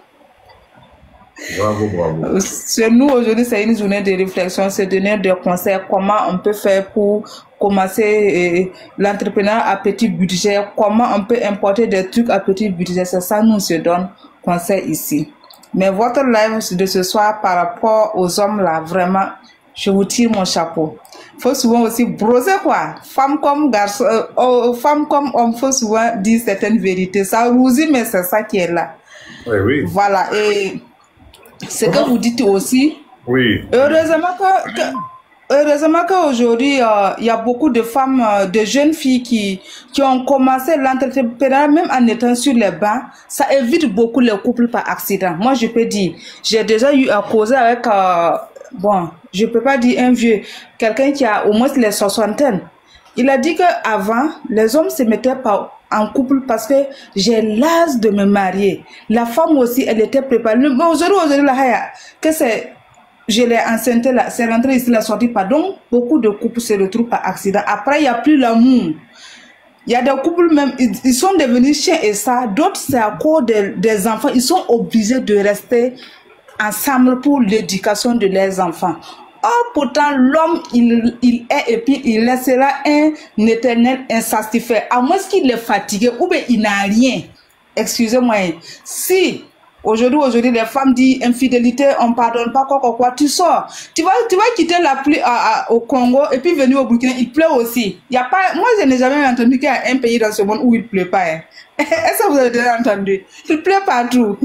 S1: bravo, bravo.
S2: Chez nous, aujourd'hui, c'est une journée de réflexion, c'est donner des conseils, comment on peut faire pour commencer l'entrepreneuriat à petit budget, comment on peut importer des trucs à petit budget. C'est ça, nous se donne conseil ici. Mais votre live de ce soir par rapport aux hommes là, vraiment, je vous tire mon chapeau. Il faut souvent aussi brosser quoi. Femme comme garçon, femme comme homme, il faut souvent dire certaines vérités. Ça rougit, mais c'est ça qui est là.
S1: Oui, oui.
S2: Voilà. Et ce que vous dites aussi.
S1: Oui.
S2: Heureusement qu'aujourd'hui, il y a beaucoup de femmes, de jeunes filles qui ont commencé l'entrepreneuriat même en étant sur les bancs. Ça évite beaucoup les couples par accident. Moi, je peux dire, j'ai déjà eu à causer avec, bon, je peux pas dire un vieux, quelqu'un qui a au moins les soixantaines. Il a dit qu'avant, les hommes se mettaient pas en couple parce que j'ai l'âge de me marier. La femme aussi, elle était préparée. Mais aujourd'hui, là, que c'est... Je l'ai enceinte là, c'est rentré ici, la sortie pas. Donc, beaucoup de couples se retrouvent par accident. Après, il n'y a plus l'amour. Il y a des couples même, ils sont devenus chiens et ça. D'autres, c'est à cause des enfants. Ils sont obligés de rester ensemble pour l'éducation de leurs enfants. Or, pourtant, l'homme, il est et puis il laissera un éternel insatisfait. À moins qu'il est fatigué ou bien il n'a rien. Excusez-moi. Si... Aujourd'hui, les femmes disent infidélité, on ne pardonne pas, quoi, tu sors. Tu vas quitter la pluie au Congo et puis venir au Burkina, il pleut aussi. Y a pas, moi, je n'ai jamais entendu qu'il y a un pays dans ce monde où il ne pleut pas. Hein. Est-ce que vous avez déjà entendu? Il pleut partout.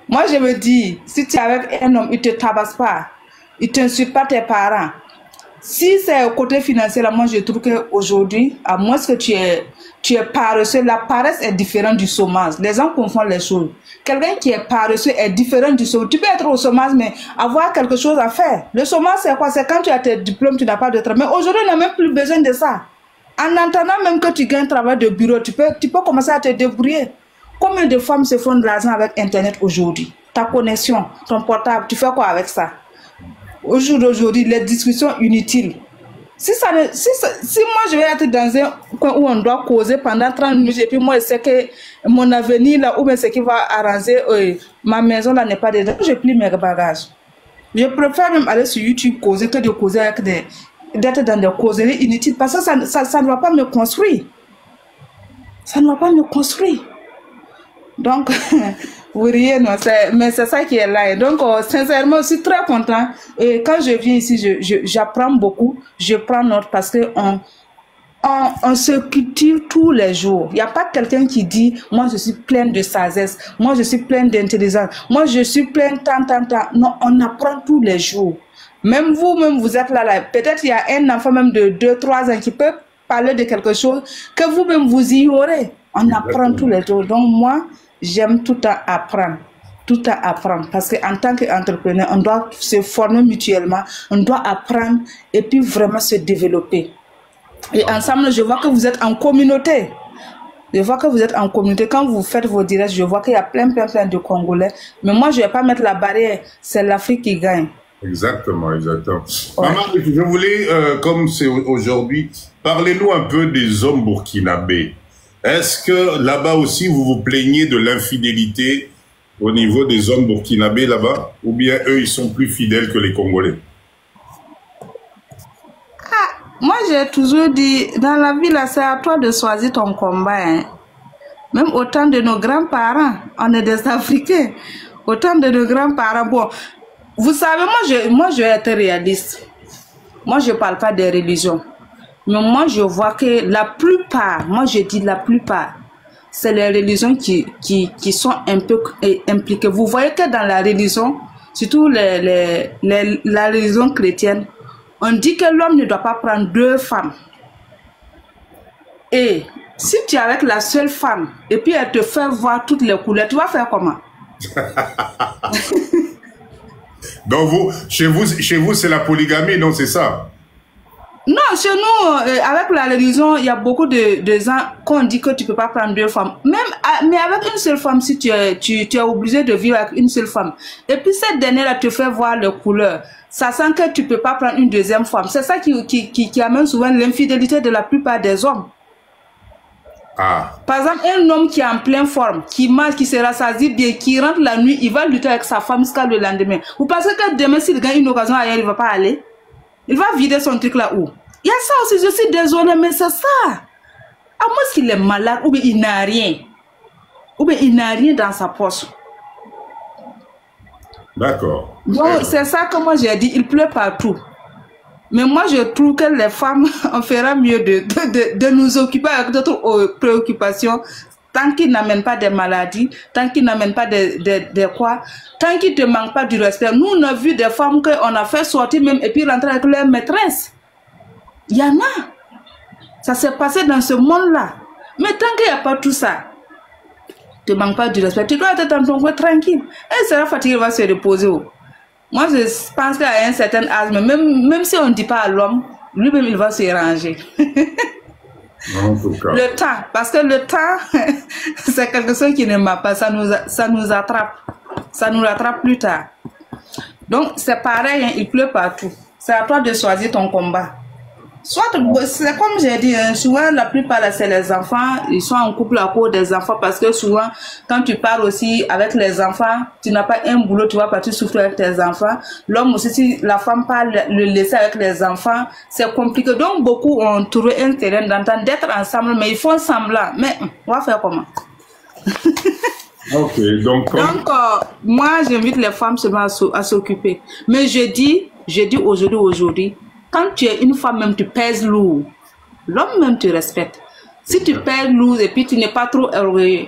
S2: Moi, je me dis, si tu es avec un homme, il ne te tabasse pas, il ne t'insulte pas tes parents. Si c'est au côté financier, là, moi, je trouve qu'aujourd'hui, à moins que tu es paresseux, la paresse est différente du chômage. Les gens confondent les choses. Quelqu'un qui est paresseux est différent du chômage. Tu peux être au chômage, mais avoir quelque chose à faire. Le chômage, c'est quoi? C'est quand tu as tes diplômes, tu n'as pas de travail. Mais aujourd'hui, on n'a même plus besoin de ça. En entendant même que tu gagnes un travail de bureau, tu peux commencer à te débrouiller. Combien de femmes se font de l'argent avec Internet aujourd'hui? Ta connexion, ton portable, tu fais quoi avec ça? Aujourd'hui, les discussions inutiles. Si moi je vais être dans un coin où on doit causer pendant 30 minutes et puis moi je sais que mon avenir là, ou bien ce qui va arranger ma maison là n'est pas dedans, je plie mes bagages. Je préfère même aller sur YouTube causer que de causer avec d'être dans des causeries inutiles parce que ça ne va pas me construire. Ça ne va pas me construire. Donc, vous riez, non, mais c'est ça qui est là. Et donc, sincèrement, je suis très content. Et quand je viens ici, j'apprends beaucoup. Je prends note parce que on se cultive tous les jours. Il n'y a pas quelqu'un qui dit, moi, je suis plein de sagesse. Moi, je suis plein d'intelligence. Moi, je suis plein de tant. Non, on apprend tous les jours. Même vous êtes là. Peut-être il y a un enfant même de 2-3 ans qui peut parler de quelque chose que vous-même vous ignorez. On apprend tous les jours. Donc, moi, j'aime tout à apprendre. Tout à apprendre. Parce qu'en tant qu'entrepreneur, on doit se former mutuellement. On doit apprendre et puis vraiment se développer. Et ensemble, je vois que vous êtes en communauté. Je vois que vous êtes en communauté. Quand vous faites vos directs, je vois qu'il y a plein de Congolais. Mais moi, je ne vais pas mettre la barrière. C'est l'Afrique qui gagne.
S1: Exactement. Ouais. Maman,
S2: Ouais.
S1: je voulais, comme c'est aujourd'hui, parlez-nous un peu des hommes burkinabés. Est-ce que là-bas aussi, vous vous plaignez de l'infidélité au niveau des hommes burkinabés là-bas? Ou bien eux, ils sont plus fidèles que les Congolais?
S2: Moi, j'ai toujours dit, dans la vie, là, c'est à toi de choisir ton combat. Hein. Même au temps de nos grands-parents, on est des Africains. Au temps de nos grands-parents, bon, vous savez, moi, je vais être réaliste. Moi, je ne parle pas des religions. Mais moi, je vois que la plupart, moi, je dis la plupart, c'est les religions qui sont un peu impliquées. Vous voyez que dans la religion, surtout la religion chrétienne, on dit que l'homme ne doit pas prendre 2 femmes. Et si tu es avec la seule femme, et puis elle te fait voir toutes les couleurs, tu vas faire comment?
S1: Donc chez vous, c'est la polygamie, non, c'est ça?
S2: Non, chez nous, avec la religion, il y a beaucoup de gens qu'on dit que tu ne peux pas prendre 2 femmes. Mais avec une seule femme, si tu es obligé de vivre avec une seule femme. Et puis cette dernière-là te fait voir les couleurs. Ça sent que tu ne peux pas prendre une 2e femme. C'est ça qui amène souvent l'infidélité de la plupart des hommes.
S1: Ah.
S2: Par exemple, un homme qui est en pleine forme, qui mange, qui se rassasie bien, qui rentre la nuit, il va lutter avec sa femme jusqu'à le lendemain. Vous pensez que demain, s'il gagne une occasion ailleurs, il ne va pas aller? Il va vider son truc là où? Il y a ça aussi, je suis désolée, mais c'est ça. À moins qu'il est malade, ou bien il n'a rien. Ou bien il n'a rien dans sa poche.
S1: D'accord.
S2: Donc, c'est ça que moi j'ai dit, il pleut partout. Mais moi, je trouve que les femmes, on fera mieux de nous occuper avec d'autres préoccupations, tant qu'ils n'amènent pas des maladies, tant qu'ils n'amènent pas des quoi, tant qu'ils ne te manquent pas du respect. Nous, on a vu des femmes qu'on a fait sortir même et puis rentrer avec leur maîtresse. Il y en a. Ça s'est passé dans ce monde-là. Mais tant qu'il n'y a pas tout ça, ne te manque pas du respect. Tu dois être dans ton coin tranquille. Elle sera fatiguée, elle va se reposer. Moi, je pense qu'à un certain âge, même si on ne dit pas à l'homme, lui-même, il va se ranger.
S1: En tout cas.
S2: Le temps, parce que le temps, c'est quelque chose qui ne m'a pas, ça nous attrape. Ça nous rattrape plus tard. Donc, c'est pareil, hein, il pleut partout. C'est à toi de choisir ton combat. Soit, c'est comme j'ai dit, hein, souvent la plupart c'est les enfants, ils sont en couple à cause des enfants parce que souvent quand tu pars aussi avec les enfants, tu n'as pas un boulot, tu vas partir souffrir avec tes enfants. L'homme aussi, si la femme parle, le laisser avec les enfants, c'est compliqué. Donc beaucoup ont trouvé un terrain d'entente d'être ensemble, mais ils font semblant. Mais on va faire comment?
S1: Ok, donc
S2: moi j'invite les femmes seulement à s'occuper. Mais je dis aujourd'hui, quand tu es une femme, même tu pèses lourd. L'homme même te respecte. Si tu pèses lourd et puis tu n'es pas trop orgueilleux,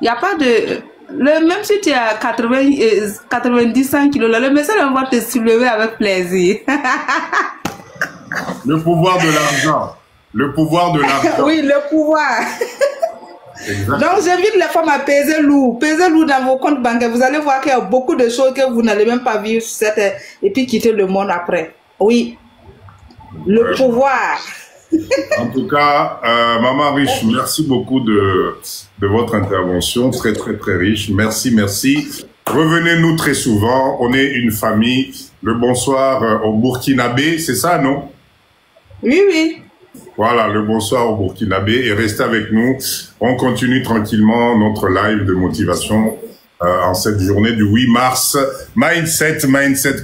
S2: il n'y a pas de... même si tu es à 90 kilos, le médecin va te soulever avec plaisir.
S1: Le pouvoir de l'argent. Le pouvoir de l'argent.
S2: Oui, le pouvoir. Exactement. Donc j'invite les femmes à peser lourd. Peser lourd dans vos comptes bancaires. Vous allez voir qu'il y a beaucoup de choses que vous n'allez même pas vivre et puis quitter le monde après. Oui, le pouvoir.
S1: En tout cas, Maman Riche, merci beaucoup de votre intervention, très très très riche. Merci, merci. Revenez-nous très souvent. On est une famille. Le bonsoir au Burkinabé, c'est ça, non?
S2: Oui, oui.
S1: Voilà, le bonsoir au Burkinabé et restez avec nous. On continue tranquillement notre live de motivation en cette journée du 8 mars. Mindset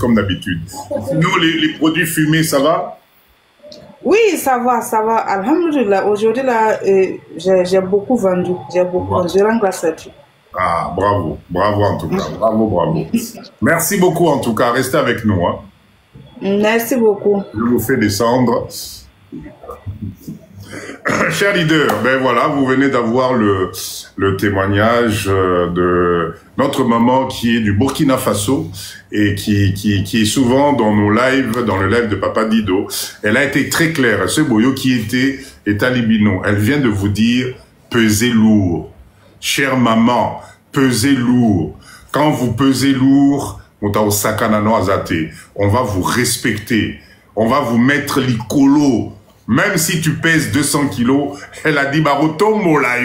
S1: comme d'habitude. Sinon, les produits fumés, ça va?
S2: Oui, ça va. Alhamdulillah, aujourd'hui, là, j'ai beaucoup vendu. J'ai beaucoup vendu. Je rends grâce à Dieu.
S1: Ah, bravo en tout cas. Bravo. Merci beaucoup en tout cas. Restez avec nous. Hein.
S2: Merci beaucoup.
S1: Je vous fais descendre. Cher leader, ben voilà, vous venez d'avoir le témoignage de notre maman qui est du Burkina Faso et qui est souvent dans nos lives, dans le live de Papa Dido. Elle a été très claire. Ce boyo qui est Alibino. Elle vient de vous dire, pesez lourd. Chère maman, pesez lourd. Quand vous pesez lourd, on va vous respecter. On va vous mettre l'icolo. Même si tu pèses 200 kilos, elle a dit, bakotombo la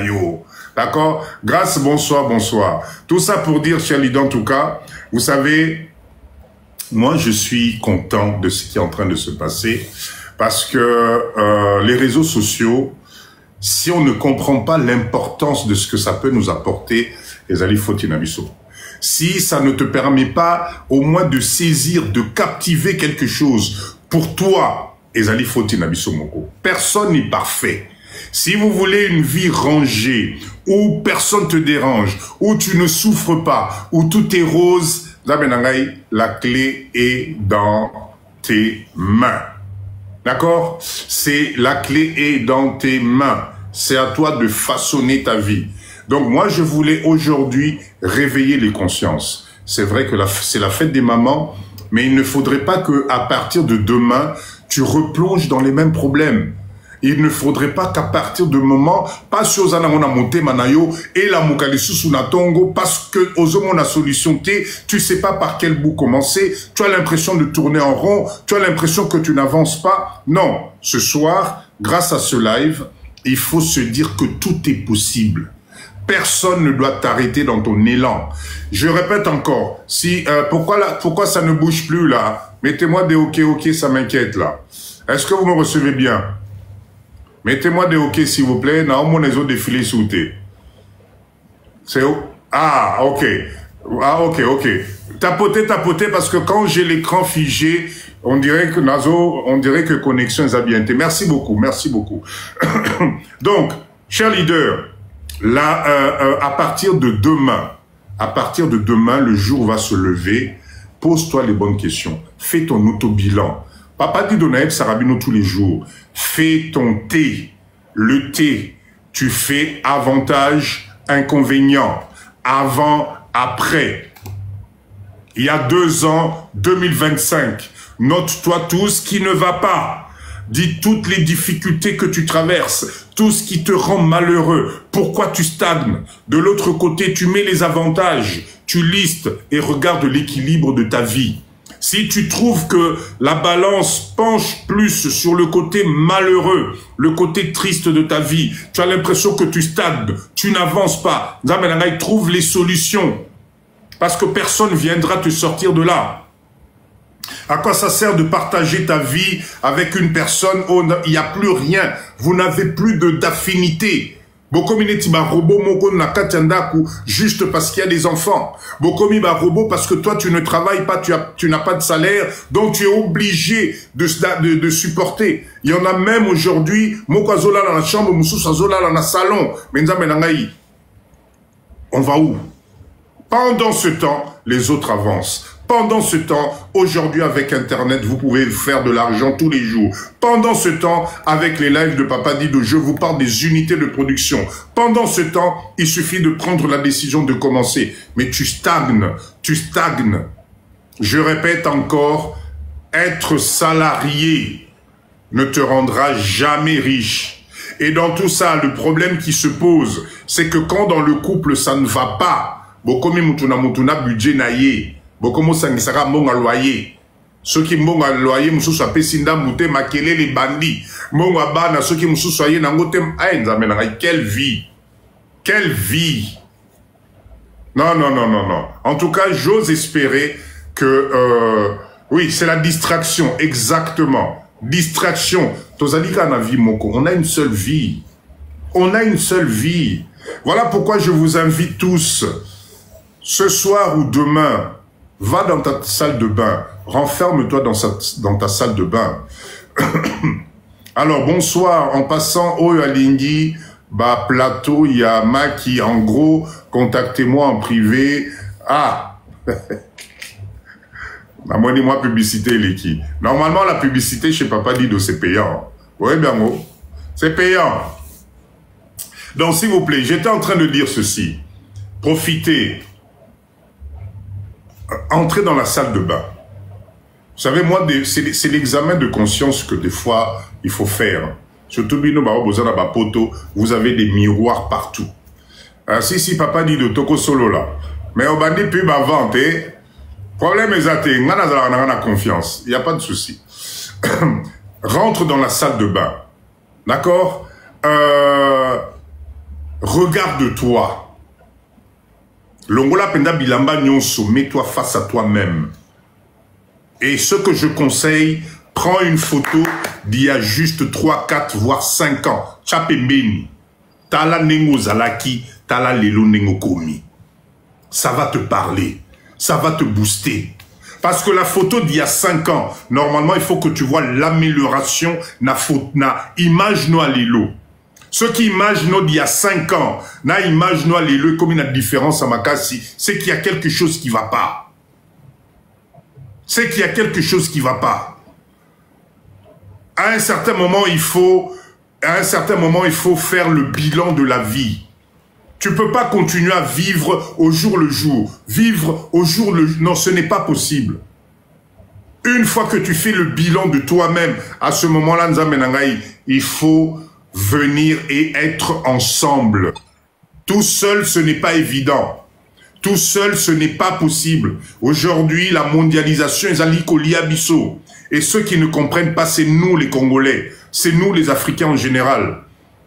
S1: yo. D'accord? Grâce, bonsoir. Tout ça pour dire, cher leader, en tout cas, vous savez, moi, je suis content de ce qui est en train de se passer parce que les réseaux sociaux, si on ne comprend pas l'importance de ce que ça peut nous apporter, les Ali Fotinabiso, si ça ne te permet pas au moins de saisir, de captiver quelque chose, pour toi, Ezali Fotina Bissomoko, personne n'est parfait. Si vous voulez une vie rangée, où personne te dérange, où tu ne souffres pas, où tout est rose, la clé est dans tes mains. D'accord? C'est la clé est dans tes mains. C'est à toi de façonner ta vie. Donc moi, je voulais aujourd'hui réveiller les consciences. C'est vrai que c'est la fête des mamans, mais il ne faudrait pas que, à partir de demain, tu replonges dans les mêmes problèmes. Il ne faudrait pas qu'à partir de moment, pas sur Zanamona monté manayo et la mukalisu sunatongo, parce que aux la solution T, tu sais pas par quel bout commencer, tu as l'impression de tourner en rond, tu as l'impression que tu n'avances pas. Non, ce soir, grâce à ce live, il faut se dire que tout est possible. Personne ne doit t'arrêter dans ton élan. Je répète encore, si pourquoi ça ne bouge plus là? Mettez-moi des ok, ça m'inquiète là. Est-ce que vous me recevez bien? Mettez-moi des OK, s'il vous plaît. Non, mon réseau défilé sous thé. C'est... Ah, OK. Ah, OK, OK. Tapotez, tapotez, parce que quand j'ai l'écran figé, on dirait que Nazo, on dirait que connexion est bien. Merci beaucoup, merci beaucoup. Donc, chers leaders, là, à partir de demain, le jour va se lever. Pose-toi les bonnes questions. Fais ton auto-bilan. Papa dit Donaïb Sarabino tous les jours. Fais ton thé. Le thé, tu fais avantage, inconvénient. Avant, après. Il y a 2 ans, 2025. Note-toi tout ce qui ne va pas. Dis toutes les difficultés que tu traverses, tout ce qui te rend malheureux, pourquoi tu stagnes. De l'autre côté, tu mets les avantages, tu listes et regardes l'équilibre de ta vie. Si tu trouves que la balance penche plus sur le côté malheureux, le côté triste de ta vie, tu as l'impression que tu stagnes, tu n'avances pas, trouve les solutions. Parce que personne viendra te sortir de là. À quoi ça sert de partager ta vie avec une personne où il n'y a plus rien, vous n'avez plus d'affinité. Bokomineti ba robot moko na katiandaku juste parce qu'il y a des enfants. Bokomi ba robot parce que toi tu ne travailles pas, tu n'as pas de salaire, donc tu es obligé de supporter. Il y en a même aujourd'hui, moko azola dans la chambre, moussous azola dans le salon. Menza menangai. On va où? Pendant ce temps, les autres avancent. Pendant ce temps, aujourd'hui avec Internet, vous pouvez faire de l'argent tous les jours. Pendant ce temps, avec les lives de Papa Dido, je vous parle des unités de production. Pendant ce temps, il suffit de prendre la décision de commencer. Mais tu stagnes, tu stagnes. Je répète encore, être salarié ne te rendra jamais riche. Et dans tout ça, le problème qui se pose, c'est que quand dans le couple, ça ne va pas, bokomi mutuna budget naye. Bokomo sangisaka mbonga loyer. Ceux qui mbonga loyer mususu apesinda mute makele les bandits. Mbonga bana ceux qui mususu aye nangote nzamena quelle vie. Quelle vie. Non non non non non. En tout cas, j'ose espérer que oui, c'est la distraction exactement. Distraction. Tozalika na vie moko. On a une seule vie. On a une seule vie. Voilà pourquoi je vous invite tous ce soir ou demain. Va dans ta salle de bain, renferme-toi dans ta salle de bain. Alors, bonsoir, en passant au Alingi, bah, plateau, il y a Maki, en gros, contactez-moi en privé. Ah, moi publicité, l'équipe. Normalement, la publicité chez Papa Dido, c'est payant. Oui, bien, c'est payant. Donc, s'il vous plaît, j'étais en train de dire ceci. Profitez. Entrez dans la salle de bain. Vous savez, moi, c'est l'examen de conscience que des fois, il faut faire. Surtout, vous avez des miroirs partout. Si Papa dit de Toko Solo là, mais on va dire plus ma vente, problème est athée, on a confiance, il n'y a pas de souci. Rentre dans la salle de bain. D'accord? Regarde-toi. Longola penda bilamba nyonso, mets-toi face à toi-même. Et ce que je conseille, prends une photo d'il y a juste 3, 4, voire 5 ans. Tchapembeni. Tala nengo zalaki, tala lelo nengo komi. Ça va te parler. Ça va te booster. Parce que la photo d'il y a 5 ans, normalement, il faut que tu vois l'amélioration na image no lelo. Ceux qui imaginent d'il y a 5 ans, na imaginent les comme une différence à Makassi, c'est qu'il y a quelque chose qui ne va pas. C'est qu'il y a quelque chose qui ne va pas. À un certain moment, il faut faire le bilan de la vie. Tu ne peux pas continuer à vivre au jour le jour. Vivre au jour le jour. Non, ce n'est pas possible. Une fois que tu fais le bilan de toi-même, à ce moment-là, il faut venir et être ensemble. Tout seul, ce n'est pas évident. Tout seul, ce n'est pas possible. Aujourd'hui, la mondialisation est à Abisso. Et ceux qui ne comprennent pas, c'est nous les Congolais. C'est nous les Africains en général.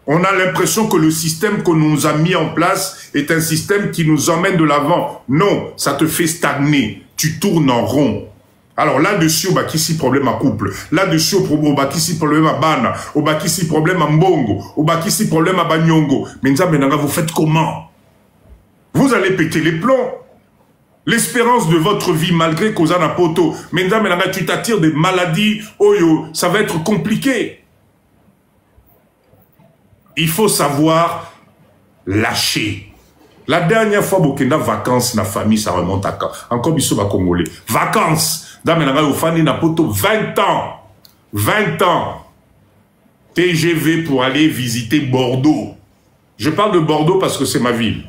S1: On a l'impression que le système qu'on nous a mis en place est un système qui nous emmène de l'avant. Non, ça te fait stagner. Tu tournes en rond. Alors là-dessus, on ici problème à couple. Là-dessus, on ici problème à bana. On ici problème à mbongo. On ici problème à banyongo. Mais vous faites comment? Vous allez péter les plombs. L'espérance de votre vie, malgré qu'on a un poteau. Mais tu t'attires des maladies. Oyo, ça va être compliqué. Il faut savoir lâcher. La dernière fois, Bokenda vacances, la famille, ça remonte à quand? Encore biso va congolais. Vacances. Damenanga Ofani na poto 20 ans. 20 ans. TGV pour aller visiter Bordeaux. Je parle de Bordeaux parce que c'est ma ville.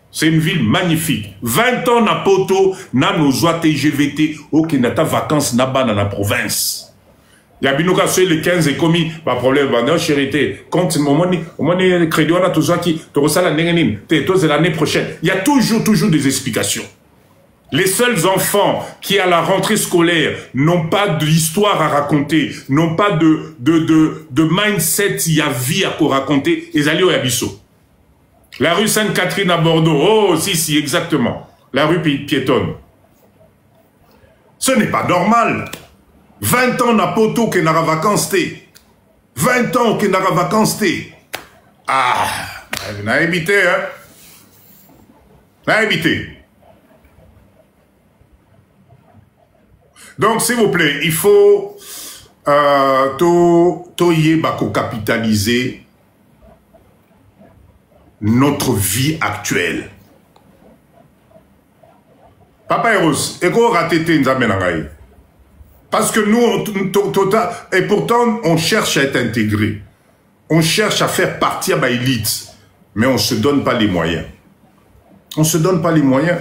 S1: C'est une ville magnifique. 20 ans na poto, na nozwa TGVT, ok, nata vacances na-ba na province. Yabinoka sur les 15 et commis, pas problème, non, chérité. Quand au moment crédit, on a tout ça qui, tu reçois l'année prochaine. Il y a toujours des explications. Les seuls enfants qui, à la rentrée scolaire, n'ont pas d'histoire à raconter, n'ont pas de mindset, il y a vie à raconter, ils allaient au Yabisso. La rue Sainte-Catherine à Bordeaux, oh, si, exactement. La rue piétonne. Ce n'est pas normal. 20 ans na poto que n'a vacances té. 20 ans que n'a vacances té. Ah, n'a évité, hein. N'a évité. Donc, s'il vous plaît, il faut capitaliser notre vie actuelle. Papa Eros, eko ratete nzamenangai. Parce que nous, et pourtant, on cherche à être intégré. On cherche à faire partir de l'élite. Mais on ne se donne pas les moyens. On ne se donne pas les moyens.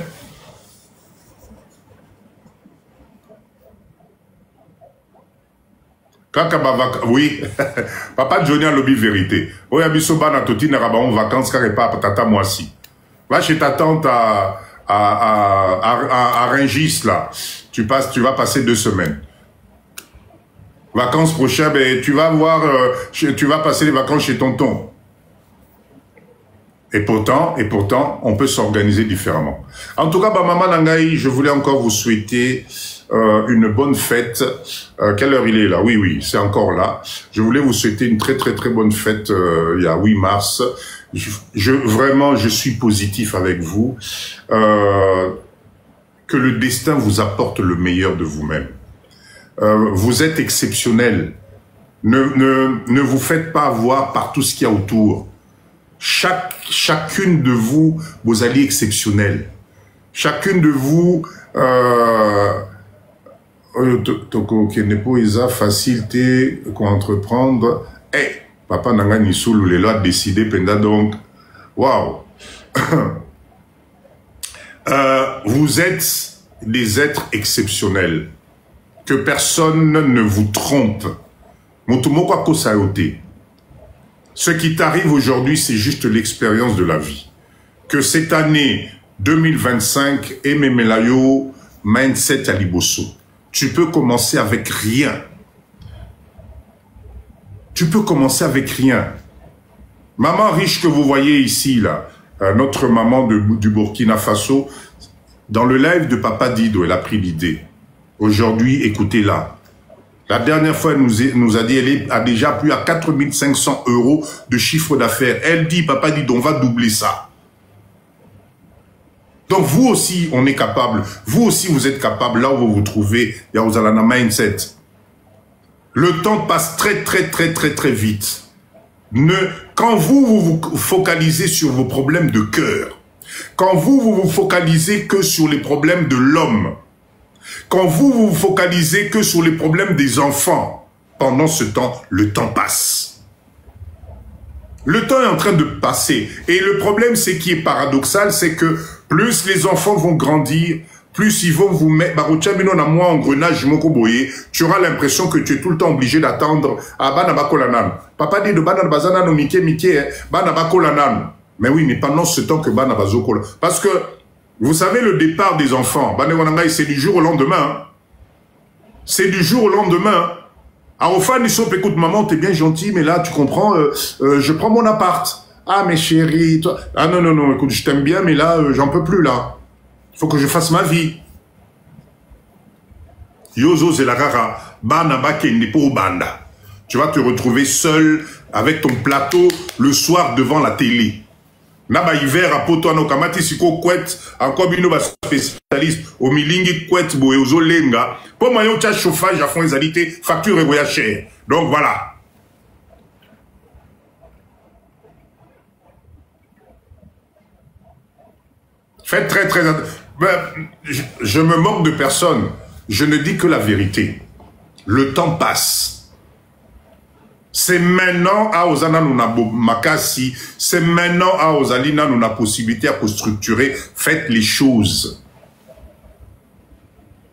S1: Oui, papa Johnny a lobby vérité. Oya biso bana toti na raba en vacances car pas tata moi si. Va chez ta tante à Rungis là. Tu vas passer 2 semaines. Vacances prochaines, ben, tu vas passer les vacances chez tonton. Et pourtant, on peut s'organiser différemment. En tout cas, maman Nangaï, je voulais encore vous souhaiter une bonne fête. Quelle heure il est là? Oui, c'est encore là. Je voulais vous souhaiter une très bonne fête il y a 8 mars. Vraiment, je suis positif avec vous. Que le destin vous apporte le meilleur de vous-même. Vous êtes exceptionnel. Ne vous faites pas avoir par tout ce qu'il y a autour. Chacune de vous, vous allez exceptionnel. Chacune de vous, qui n'est pas facilité qu'on entreprendre. Papa Nanga Nissoulou, les lois décidé pendant donc. Waouh! Vous êtes des êtres exceptionnels. Que personne ne vous trompe. Ce qui t'arrive aujourd'hui, c'est juste l'expérience de la vie. Que cette année 2025, Ememelayo, mindset à Liboso, tu peux commencer avec rien. Tu peux commencer avec rien. Maman riche que vous voyez ici, là, notre maman du Burkina Faso, dans le live de Papa Dido, elle a pris l'idée. Aujourd'hui, écoutez-la. La dernière fois, elle nous a dit, elle a déjà plus à 4 500 € de chiffre d'affaires. Elle dit, Papa Dido, on va doubler ça. Donc vous aussi, on est capable. Vous aussi, vous êtes capable. Là où vous vous trouvez, il y a vous avez un mindset. Le temps passe très vite. Quand vous vous focalisez sur vos problèmes de cœur, quand vous vous focalisez que sur les problèmes de l'homme, quand vous vous focalisez que sur les problèmes des enfants, pendant ce temps, le temps passe. Le temps est en train de passer. Et le problème, c'est qui est paradoxal, c'est que plus les enfants vont grandir, plus ils vont vous mettre... moi, engrenage, tu auras l'impression que tu es tout le temps obligé d'attendre à Banabakolanan. Papa dit de Banabazana no Mike, Banabakolanan. Mais oui, mais pendant ce temps que Banabazokola. Parce que, vous savez, le départ des enfants, c'est du jour au lendemain. C'est du jour au lendemain. Arofan, écoute, maman, t'es bien gentil, mais là, tu comprends, je prends mon appart. Ah, mais chérie, toi... Ah non, écoute, je t'aime bien, mais là, j'en peux plus, là. Il faut que je fasse ma vie. yozo zelakara bana bakende po banda. Tu vas te retrouver seul avec ton plateau le soir devant la télé. Naba hiver à poto no kamati siko kwet encore bino ba spécialiste au milingi kwet boye ozo lenga pour mayo cha chauffage à fond ezalité facture et voyage cher. Donc voilà. Faites très très attention. Je me moque de personne. Je ne dis que la vérité. Le temps passe. C'est maintenant à Ozana nous na makasi. C'est maintenant à Ozalina nous na possibilité à structurer. Faites les choses.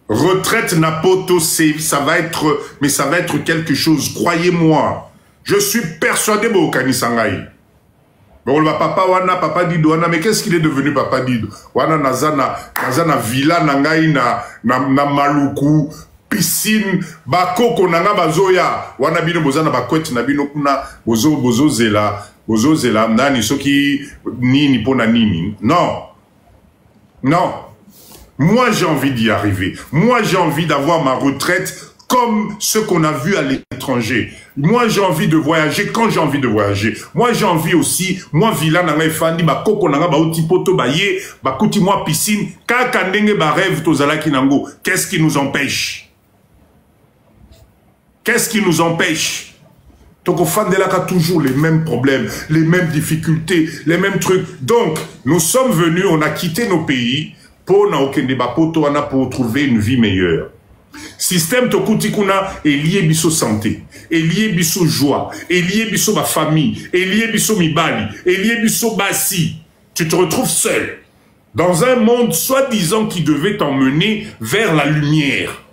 S1: Retraite Napoto, ça va être, mais ça va être quelque chose. Croyez-moi. Je suis persuadé Bokani Sangai. Bon, le papa wana, papa Dido wana, mais qu'est-ce qu'il est devenu papa Dido? Wana nazana villa nangai na maluku, piscine, bakoko nanga bazoya, wana bino bozana bakwet na bino kuna, bozo zela, nani soki nini pona nini. Non. Non. Moi j'ai envie d'y arriver. Moi j'ai envie d'avoir ma retraite comme ce qu'on a vu à l'étranger. Moi, j'ai envie de voyager quand j'ai envie de voyager. Moi, j'ai envie aussi, moi, villa nanga efandi, ba koko nanga ba uti poto ba ye, ba kuti moi piscine, kaka ndenge ba rêve tozala kinango. Qu'est-ce qui nous empêche? Qu'est-ce qui nous empêche? Donc, au fan de là, toujours les mêmes problèmes, les mêmes difficultés, les mêmes trucs. Donc, nous sommes venus, on a quitté nos pays pour na okende ba poto wana pour trouver une vie meilleure. Système Tokutikuna est lié biso santé, est lié biso joie, est lié biso ma famille, est lié biso mibali, est lié biso basi. Tu te retrouves seul dans un monde soi-disant qui devait t'emmener vers la lumière.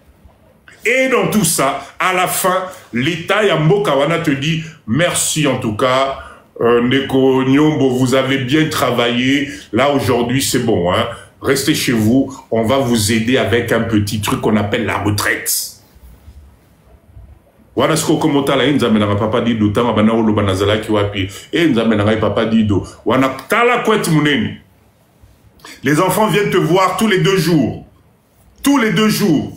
S1: Et dans tout ça, à la fin, l'État Yambokawana te dit merci en tout cas, Neko Nyombo, vous avez bien travaillé. Là aujourd'hui c'est bon, hein. Restez chez vous, on va vous aider avec un petit truc qu'on appelle la retraite. Voilà ce qu'on commenta là, Nzambe na papa Dido, tanga bana olo banazala ki wapi, Nzambe na papa Dido. Wana tala kwet muneni. Les enfants viennent te voir tous les 2 jours. Tous les 2 jours.